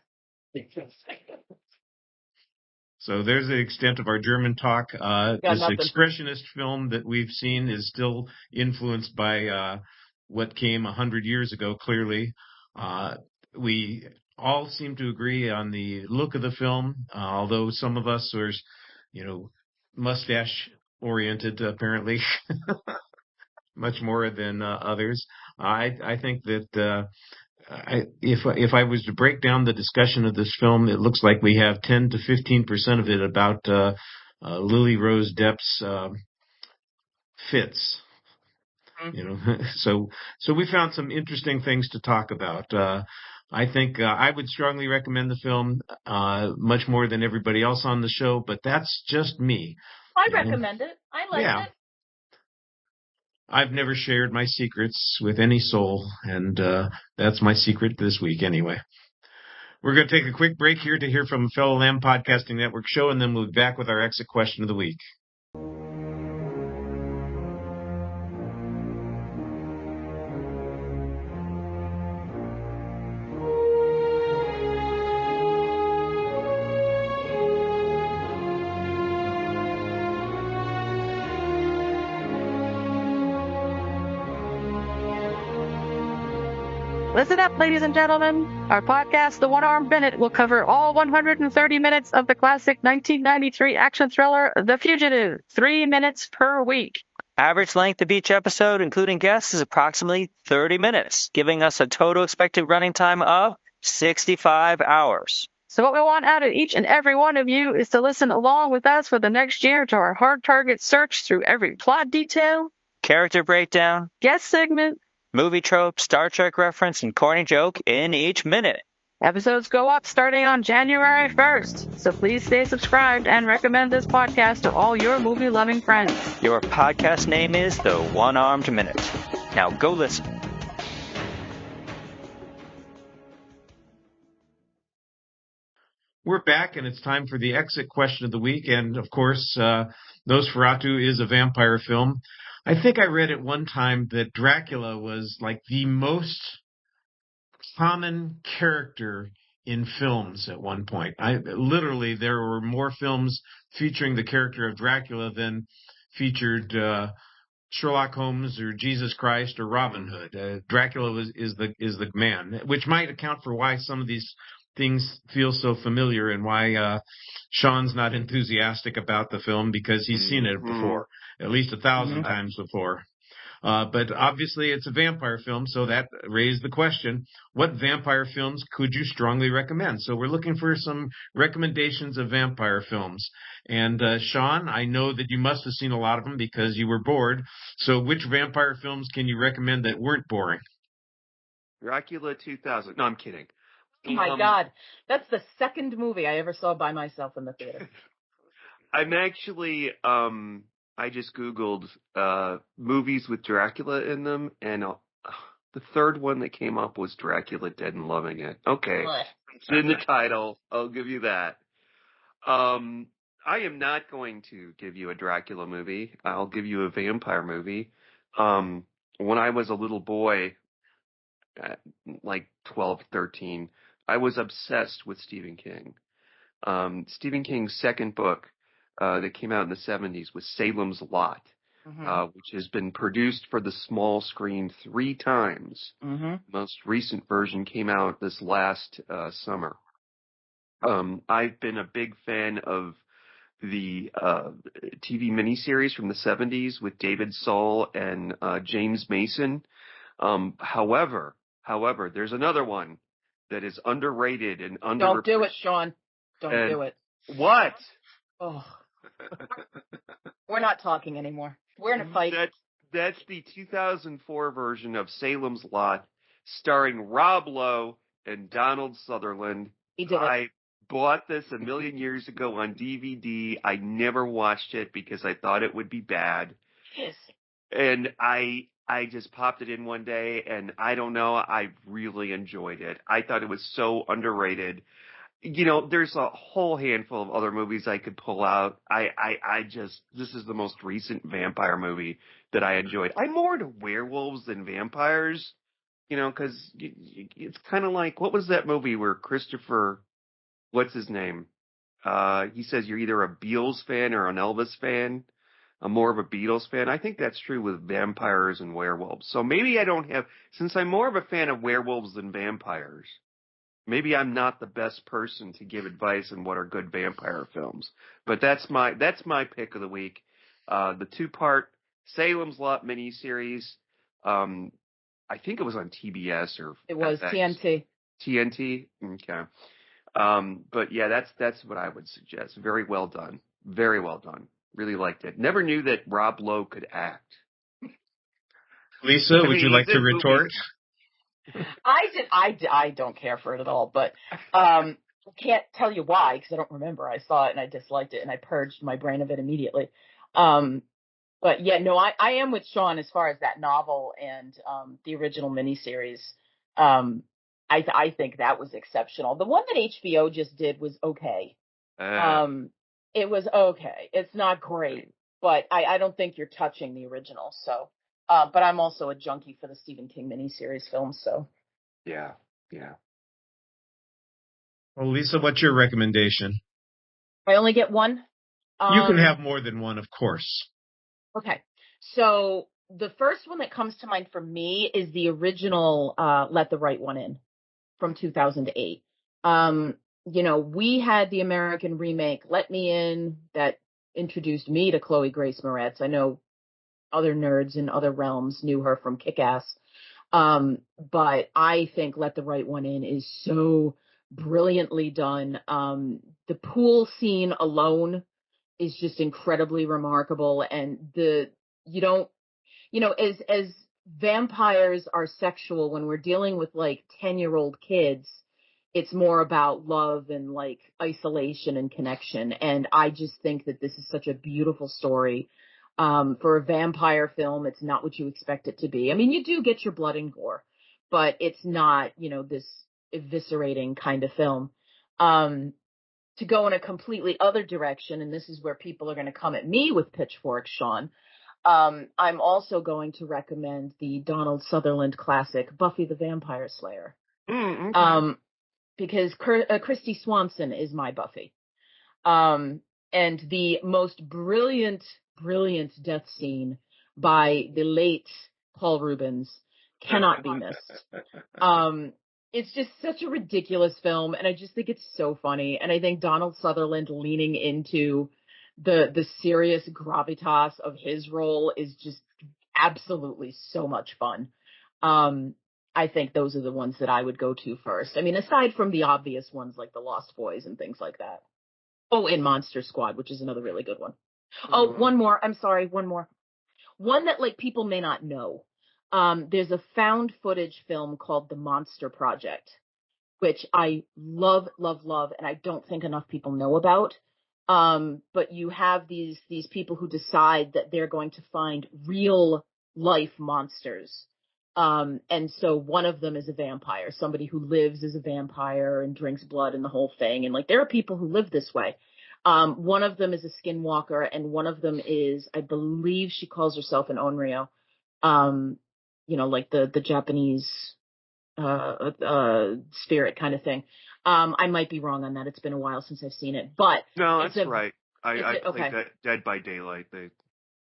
So there's the extent of our German talk. This expressionist film that we've seen is still influenced by what came 100 years ago, clearly. We all seem to agree on the look of the film, although some of us are, mustache-oriented, apparently, much more than others. I think that if I was to break down the discussion of this film, it looks like we have 10 to 15% of it about Lily Rose Depp's fits. So we found some interesting things to talk about. I think I would strongly recommend the film much more than everybody else on the show, but that's just me. I recommend it. I like it. I've never shared my secrets with any soul, and that's my secret this week anyway. We're going to take a quick break here to hear from a fellow LAMB Podcasting Network show, and then we'll be back with our exit question of the week. Listen up, ladies and gentlemen. Our podcast, The One-Armed Minute, will cover all 130 minutes of the classic 1993 action thriller, The Fugitive, 3 minutes per week. Average length of each episode, including guests, is approximately 30 minutes, giving us a total expected running time of 65 hours. So what we want out of each and every one of you is to listen along with us for the next year to our hard target search through every plot detail, character breakdown, guest segment, movie trope, Star Trek reference, and corny joke in each minute. Episodes go up starting on January 1st, so please stay subscribed and recommend this podcast to all your movie-loving friends. Your podcast name is The One-Armed Minute. Now go listen. We're back, and it's time for the exit question of the week. And, of course, Nosferatu is a vampire film. I think I read at one time that Dracula was like the most common character in films at one point. Literally, there were more films featuring the character of Dracula than featured Sherlock Holmes or Jesus Christ or Robin Hood. Dracula is the man, which might account for why some of these things feel so familiar and why Sean's not enthusiastic about the film, because he's seen it before, at least 1,000 times before. But obviously it's a vampire film, so that raised the question, what vampire films could you strongly recommend? So we're looking for some recommendations of vampire films. And Sean, I know that you must have seen a lot of them because you were bored. So which vampire films can you recommend that weren't boring? Dracula 2000. No, I'm kidding. Oh my God. That's the second movie I ever saw by myself in the theater. I'm actually, I just Googled movies with Dracula in them, and the third one that came up was Dracula Dead and Loving It. Okay. It's in the title. I'll give you that. I am not going to give you a Dracula movie. I'll give you a vampire movie. When I was a little boy, like 12, 13, I was obsessed with Stephen King. Stephen King's second book that came out in the 70s was Salem's Lot, which has been produced for the small screen 3 times. The most recent version came out this last summer. I've been a big fan of the TV miniseries from the 70s with David Soul and James Mason. However, there's another one that is underrated and Don't do it, Sean. Don't do it. What? Oh. We're not talking anymore. We're in a fight. That's the 2004 version of Salem's Lot, starring Rob Lowe and Donald Sutherland. He did it. I bought this a million years ago on DVD. I never watched it because I thought it would be bad. Yes. And I just popped it in one day, and I don't know, I really enjoyed it. I thought it was so underrated. You know, there's a whole handful of other movies I could pull out. This is the most recent vampire movie that I enjoyed. I'm more into werewolves than vampires, you know, because it's kind of like, what was that movie where Christopher, what's his name? He says you're either a Beatles fan or an Elvis fan. I'm more of a Beatles fan. I think that's true with vampires and werewolves. So maybe since I'm more of a fan of werewolves than vampires, maybe I'm not the best person to give advice on what are good vampire films. But that's my pick of the week. The 2-part Salem's Lot miniseries. I think it was on TBS or it was FX. TNT. TNT? Okay. But yeah, that's what I would suggest. Very well done. Very well done. Really liked it. Never knew that Rob Lowe could act. Lisa, would you like to retort? I don't care for it at all, but can't tell you why because I don't remember. I saw it and I disliked it and I purged my brain of it immediately. But yeah, no, I am with Sean as far as that novel and the original miniseries. I think that was exceptional. The one that HBO just did was okay. It was okay. It's not great, but I don't think you're touching the original. So, but I'm also a junkie for the Stephen King miniseries films. So, yeah. Well, Lisa, what's your recommendation? I only get one. You can have more than one, of course. Okay. So the first one that comes to mind for me is the original Let the Right One In from 2008. You know, we had the American remake, Let Me In, that introduced me to Chloe Grace Moretz. I know other nerds in other realms knew her from Kick-Ass. But I think Let the Right One In is so brilliantly done. The pool scene alone is just incredibly remarkable. And as vampires are sexual, when we're dealing with like 10-year-old kids, It's more about love and like isolation and connection. And I just think that this is such a beautiful story. For a vampire film, it's not what you expect it to be. I mean, you do get your blood and gore, but it's not, this eviscerating kind of film. To go in a completely other direction, and this is where people are going to come at me with pitchforks, Sean. I'm also going to recommend the Donald Sutherland classic, Buffy the Vampire Slayer. Okay. Because Christy Swanson is my Buffy. And the most brilliant death scene by the late Paul Rubens cannot be missed. It's just such a ridiculous film, and I just think it's so funny. And I think Donald Sutherland leaning into the serious gravitas of his role is just absolutely so much fun. I think those are the ones that I would go to first. I mean, aside from the obvious ones like The Lost Boys and things like that. Oh, and Monster Squad, which is another really good one. Oh, one more. I'm sorry, one more. One that like people may not know. There's a found footage film called The Monster Project, which I love, and I don't think enough people know about. But you have these people who decide that they're going to find real life monsters. And so one of them is a vampire, somebody who lives as a vampire and drinks blood and the whole thing. And like, there are people who live this way. One of them is a skinwalker, and one of them is, I believe she calls herself an onryo. Like the Japanese, spirit kind of thing. I might be wrong on that. It's been a while since I've seen it, but No, that's right. I okay. played Dead by Daylight.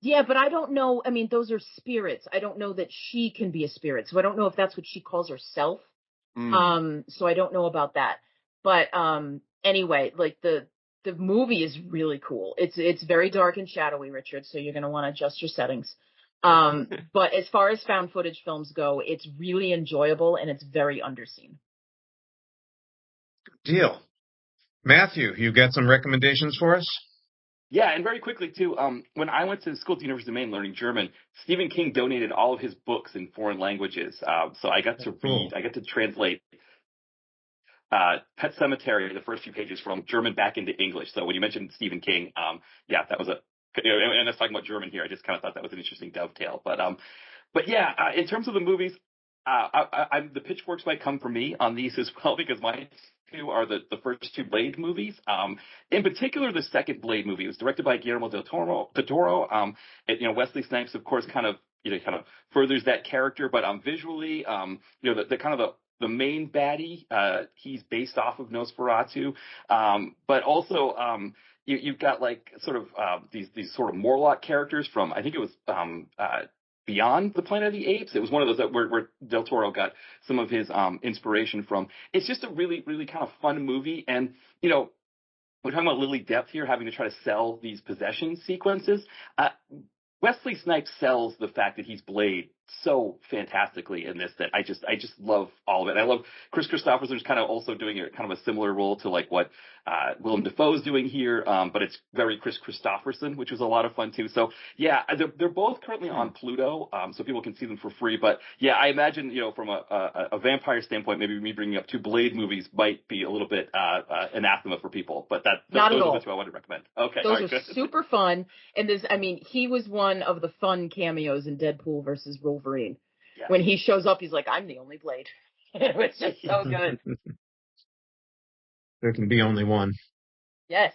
Yeah, but I don't know. I mean, those are spirits. I don't know that she can be a spirit, so I don't know if that's what she calls herself. So I don't know about that. But anyway, like the movie is really cool. It's very dark and shadowy, Richard. So you're gonna want to adjust your settings. But as far as found footage films go, it's really enjoyable and it's very underseen. Deal. Matthew, you got some recommendations for us? Yeah, and very quickly too, when I went to school at the University of Maine learning German, Stephen King donated all of his books in foreign languages. So I got to read, I got to translate Pet Sematary, the first few pages from German back into English. So when you mentioned Stephen King, yeah, that was and I was talking about German here. I just kind of thought that was an interesting dovetail. But yeah, in terms of the movies, the pitchforks might come for me on these as well, because my two are the first two Blade movies. In particular, the second Blade movie. It was directed by Guillermo del Toro. Wesley Snipes, of course, kind of furthers that character, but visually, the kind of the main baddie, he's based off of Nosferatu, but also you've got like sort of these sort of Morlock characters from, I think it was Beyond the Planet of the Apes. It was one of those where Del Toro got some of his inspiration from. It's just a really, really kind of fun movie. And, we're talking about Lily Depth here having to try to sell these possession sequences. Wesley Snipes sells the fact that he's Blade so fantastically in this that I just love all of it. And I love Chris Christopherson's kind of also doing kind of a similar role to like what Willem Dafoe's doing here, but it's very Chris Christopherson, which was a lot of fun too. So yeah, they're both currently on Pluto, so people can see them for free. But yeah, I imagine from a vampire standpoint, maybe me bringing up two Blade movies might be a little bit anathema for people. But those are the two I want to recommend. Okay, those are super fun, and he was one of the fun cameos in Deadpool versus Wolverine. Yeah. When he shows up, he's like, "I'm the only Blade." It's just so good. There can be only one. Yes.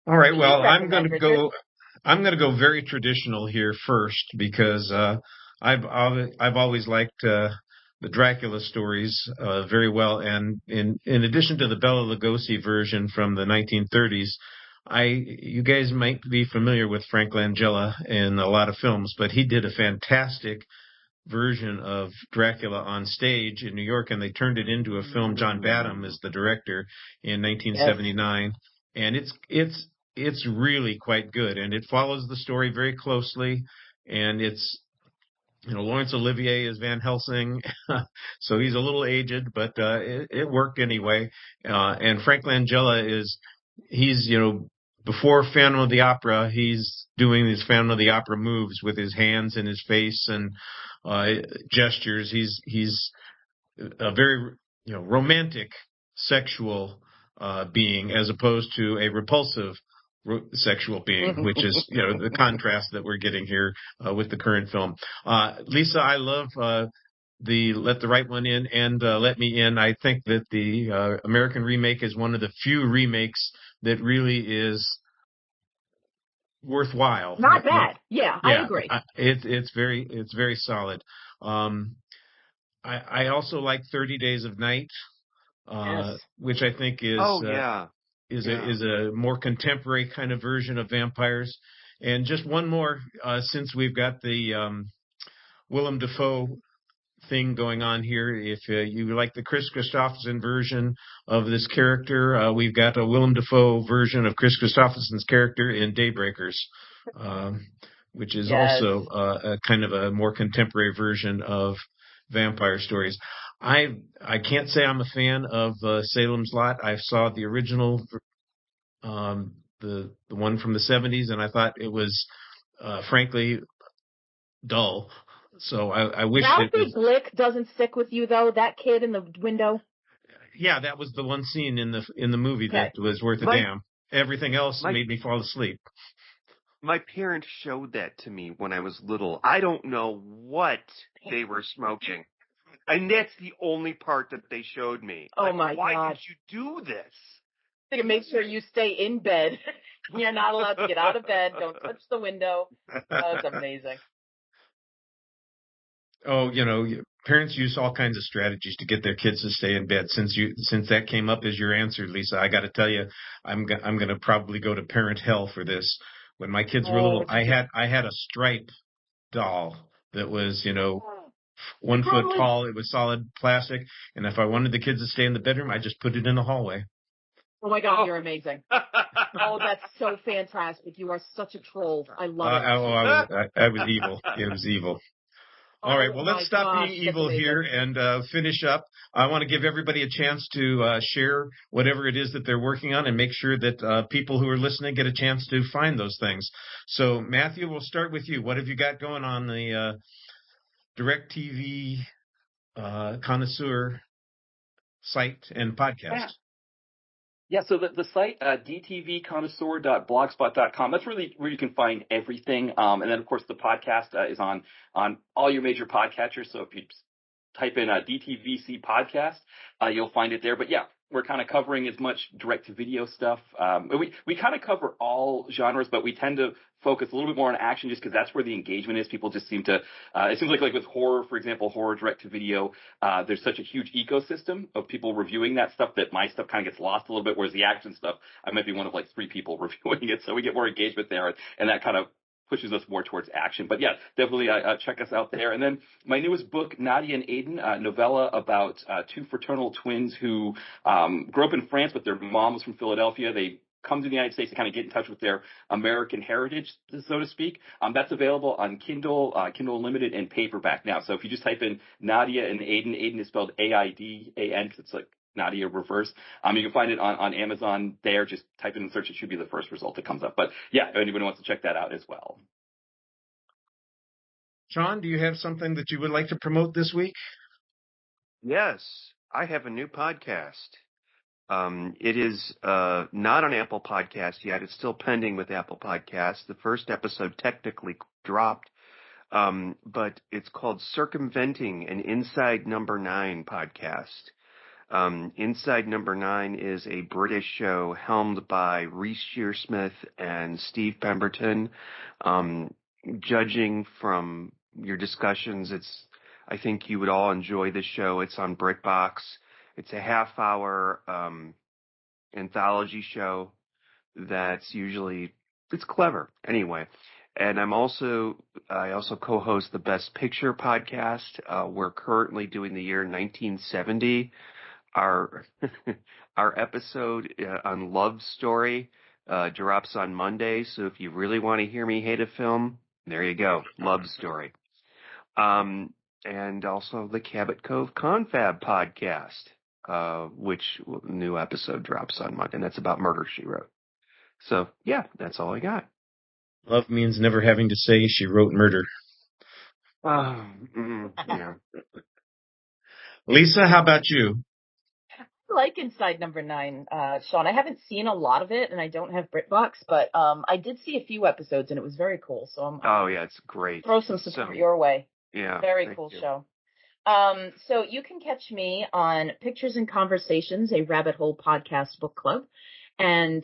All right. Well, I'm going to go very traditional here first, because I've always liked the Dracula stories very well, and in addition to the Bela Lugosi version from the 1930s, you guys might be familiar with Frank Langella in a lot of films, but he did a fantastic version of Dracula on stage in New York, and they turned it into a film. John Badham is the director in 1979, yes. And it's really quite good, and it follows the story very closely, and it's Laurence Olivier is Van Helsing, so he's a little aged, but it worked anyway. And Frank Langella he's before Phantom of the Opera, he's doing these Phantom of the Opera moves with his hands and his face and gestures. He's a very romantic sexual being as opposed to a repulsive sexual being, which is the contrast that we're getting here with the current film. Lisa, I love the Let the Right One In and Let Me In. I think that the American remake is one of the few remakes that really is worthwhile. Not bad. Yeah, I agree. It's very solid. I also like 30 Days of Night, Yes. which I think is a more contemporary kind of version of vampires. And just one more, since we've got the Willem Dafoe thing going on here. If you like the Chris Christopherson version of this character, we've got a Willem Dafoe version of Chris Christopherson's character in Daybreakers, which is also a kind of a more contemporary version of vampire stories. I can't say I'm a fan of Salem's Lot. I saw the original, the one from the 70s, and I thought it was frankly dull. So I wish Ralphie Blick doesn't stick with you though. That kid in the window. Yeah, that was the one scene in the movie that was worth a damn. Everything else made me fall asleep. My parents showed that to me when I was little. I don't know what they were smoking. And that's the only part that they showed me. Oh my God. Why did you do this? To make sure you stay in bed. You're not allowed to get out of bed. Don't touch the window. Oh, it's amazing. Oh, parents use all kinds of strategies to get their kids to stay in bed. Since that came up as your answer, Lisa, I got to tell you, I'm going to probably go to parent hell for this. When my kids were little, I had a Stripe doll that was, 1 foot tall. It was solid plastic, and if I wanted the kids to stay in the bedroom, I just put it in the hallway. Oh my God, you're amazing. Oh, that's so fantastic. You are such a troll. I love it. I was evil. It was evil. All right, well, let's stop being evil here and finish up. I want to give everybody a chance to share whatever it is that they're working on and make sure that people who are listening get a chance to find those things. So, Matthew, we'll start with you. What have you got going on the DirecTV Connoisseur site and podcast? Yeah, so the site, dtvconnoisseur.blogspot.com, that's really where you can find everything. And then, of course, the podcast is on all your major podcatchers. So if you type in DTVC podcast, you'll find it there. But yeah, we're kind of covering as much direct-to-video stuff. We kind of cover all genres, but we tend to focus a little bit more on action just because that's where the engagement is. People just seem to it seems like with horror, for example, horror direct-to-video, there's such a huge ecosystem of people reviewing that stuff that my stuff kind of gets lost a little bit, whereas the action stuff, I might be one of like 3 people reviewing it, so we get more engagement there, and that kind of pushes us more towards action. But yeah, definitely check us out there. And then my newest book, Nadia and Aiden, a novella about 2 fraternal twins who grew up in France, but their mom was from Philadelphia. They come to the United States to kind of get in touch with their American heritage, so to speak. That's available on Kindle, Kindle Unlimited, and paperback now. So if you just type in Nadia and Aiden is spelled A-I-D-A-N because it's like Nadia reverse. You can find it on Amazon there. Just type it in search. It should be the first result that comes up. But yeah, if anybody wants to check that out as well. Sean, do you have something that you would like to promote this week? Yes, I have a new podcast. It is not on Apple Podcasts yet. It's still pending with Apple Podcasts. The first episode technically dropped, but it's called Circumventing an Inside Number 9 podcast. Inside Number 9 is a British show helmed by Reece Shearsmith and Steve Pemberton. Judging from your discussions, I think you would all enjoy this show. It's on BritBox. It's a half-hour anthology show that's it's clever anyway. And I also co-host the Best Picture podcast. We're currently doing the year 1970. Our episode on Love Story drops on Monday. So if you really want to hear me hate a film, there you go, Love Story. And also the Cabot Cove Confab podcast, which new episode drops on Monday, and that's about Murder, She Wrote. So, yeah, that's all I got. Love means never having to say she wrote murder. Yeah. Lisa, how about you? I like Inside Number 9, Sean. I haven't seen a lot of it, and I don't have BritBox, but I did see a few episodes, and it was very cool. So I'm Oh, yeah, it's great. throw some support your way. Yeah. Very thank cool you. show. So you can catch me on Pictures and Conversations, a rabbit hole podcast book club. And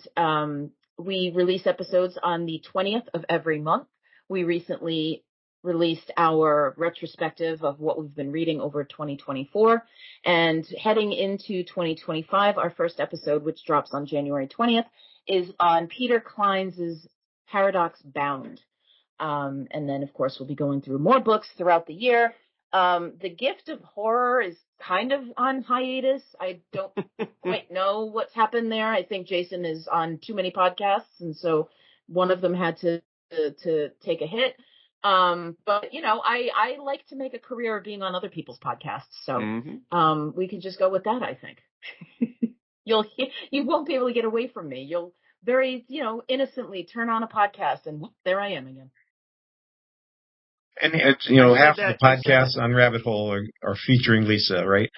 we release episodes on the 20th of every month. We recently released our retrospective of what we've been reading over 2024. And heading into 2025, our first episode, which drops on January 20th, is on Peter Kline's Paradox Bound. And then, of course, we'll be going through more books throughout the year. The Gift of Horror is kind of on hiatus. I don't quite know what's happened there. I think Jason is on too many podcasts, and so one of them had to take a hit. But you know, I like to make a career of being on other people's podcasts, so we can just go with that. I think you won't be able to get away from me. You'll very innocently turn on a podcast, and whoop, there I am again. And it's, half the podcasts on Rabbit Hole are featuring Lisa, right?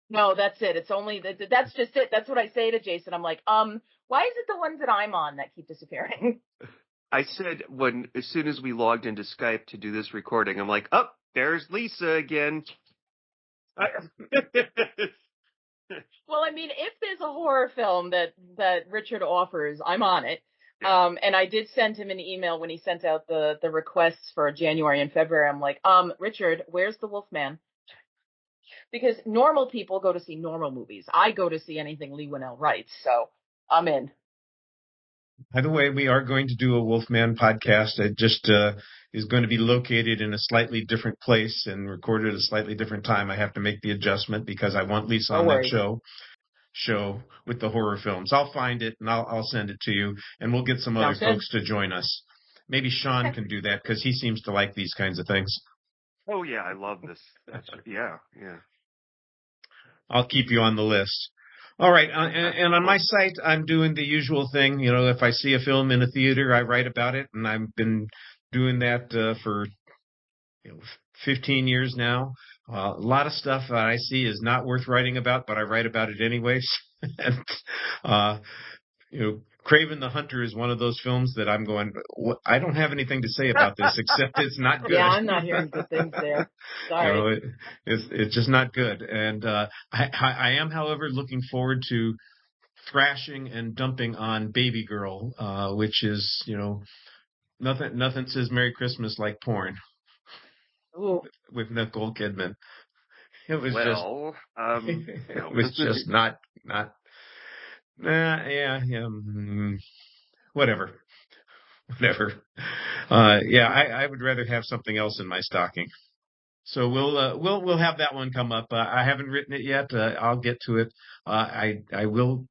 No, that's it. It's only that's just it. That's what I say to Jason. I'm like, why is it the ones that I'm on that keep disappearing? I said as soon as we logged into Skype to do this recording, I'm like, oh, there's Lisa again. Well, I mean, if there's a horror film that Richard offers, I'm on it. Yeah. And I did send him an email when he sent out the requests for January and February. I'm like, Richard, where's the Wolfman? Because normal people go to see normal movies. I go to see anything Leigh Whannell writes, so I'm in. By the way, we are going to do a Wolfman podcast. It just is going to be located in a slightly different place and recorded at a slightly different time. I have to make the adjustment because I want Lisa on that show with the horror films. I'll find it and I'll send it to you, and we'll get some other folks to join us. Maybe Sean can do that because he seems to like these kinds of things. Oh yeah, I love this. Yeah. I'll keep you on the list. All right, and on my site, I'm doing the usual thing. If I see a film in a theater, I write about it, and I've been doing that for 15 years now. A lot of stuff that I see is not worth writing about, but I write about it anyways. And, Craven the Hunter is one of those films that I'm going, I don't have anything to say about this except it's not good. Yeah, I'm not hearing good things there. Sorry. It's just not good. And I am, however, looking forward to thrashing and dumping on Baby Girl, which is, nothing says Merry Christmas like porn. Ooh. With Nicole Kidman. It was it was just not whatever. I would rather have something else in my stocking. So we'll have that one come up. I haven't written it yet. I'll get to it. I will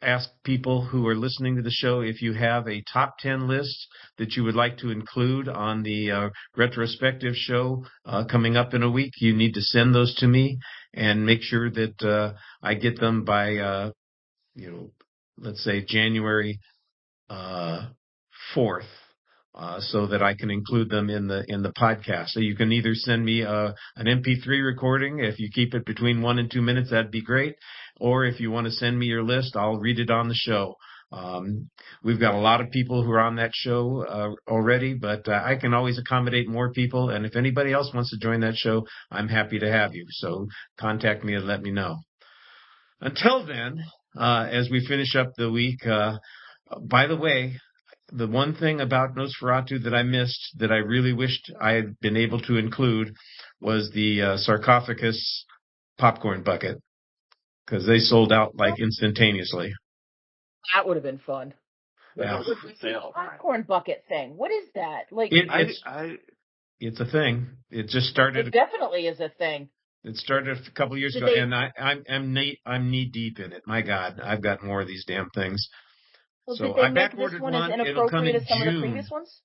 ask people who are listening to the show if you have a top 10 list that you would like to include on the retrospective show coming up in a week. You need to send those to me and make sure that I get them by let's say January 4th, so that I can include them in the podcast. So you can either send me an MP3 recording. If you keep it between 1 and 2 minutes, that'd be great. Or if you want to send me your list, I'll read it on the show. We've got a lot of people who are on that show already, but I can always accommodate more people. And if anybody else wants to join that show, I'm happy to have you. So contact me and let me know. Until then, as we finish up the week, by the way, the one thing about Nosferatu that I missed that I really wished I had been able to include was the sarcophagus popcorn bucket, because they sold out like instantaneously. That would have been fun. Yeah. Popcorn bucket thing. What is that? Like, it's a thing. It just started. It definitely is a thing. It started a couple of years ago, and I'm knee deep in it. My God, I've got more of these damn things. Well, so did they I make backordered this one one. as It'll come in inappropriate as some June. of the previous ones?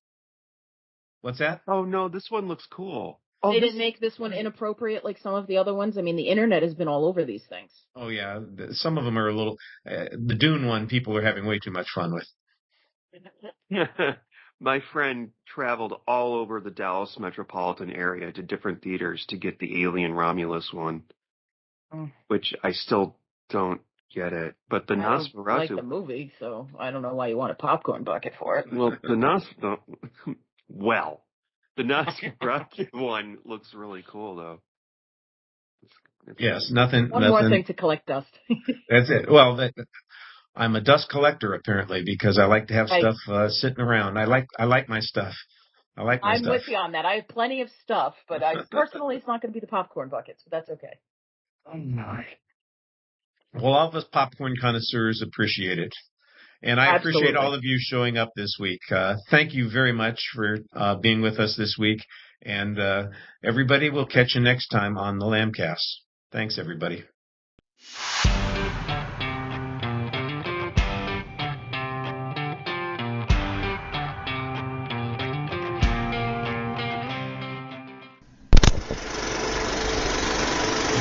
What's that? Oh no, this one looks cool. They didn't make this one inappropriate like some of the other ones. I mean, the internet has been all over these things. Oh yeah, some of them are a little. The Dune one, people are having way too much fun with. My friend traveled all over the Dallas metropolitan area to different theaters to get the Alien Romulus one, which I still don't get it. But the Nosferatu, I like the movie, so I don't know why you want a popcorn bucket for it. Well, the Nosferatu one looks really cool, though. Yes, nothing. One more thing to collect dust. That's it. Well, I'm a dust collector apparently because I like to have stuff sitting around. I like my stuff. I'm with you on that. I have plenty of stuff, but personally, it's not going to be the popcorn buckets, but that's okay. Oh my. Well, all of us popcorn connoisseurs appreciate it. And I appreciate all of you showing up this week. Thank you very much for being with us this week. And everybody, will catch you next time on the Lambcast. Thanks, everybody.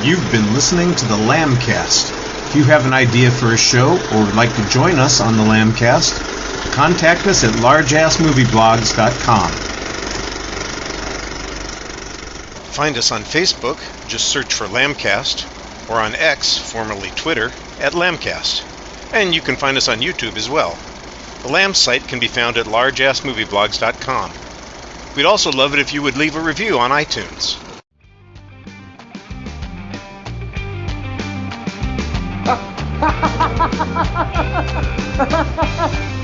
You've been listening to the Lambcast. If you have an idea for a show or would like to join us on the Lambcast, contact us at largeassmovieblogs.com. Find us on Facebook, just search for Lambcast, or on X, formerly Twitter, at Lambcast. And you can find us on YouTube as well. The Lamb site can be found at largeassmovieblogs.com. We'd also love it if you would leave a review on iTunes. Ha ha ha ha ha ha ha ha ha ha ha ha ha ha ha ha ha ha ha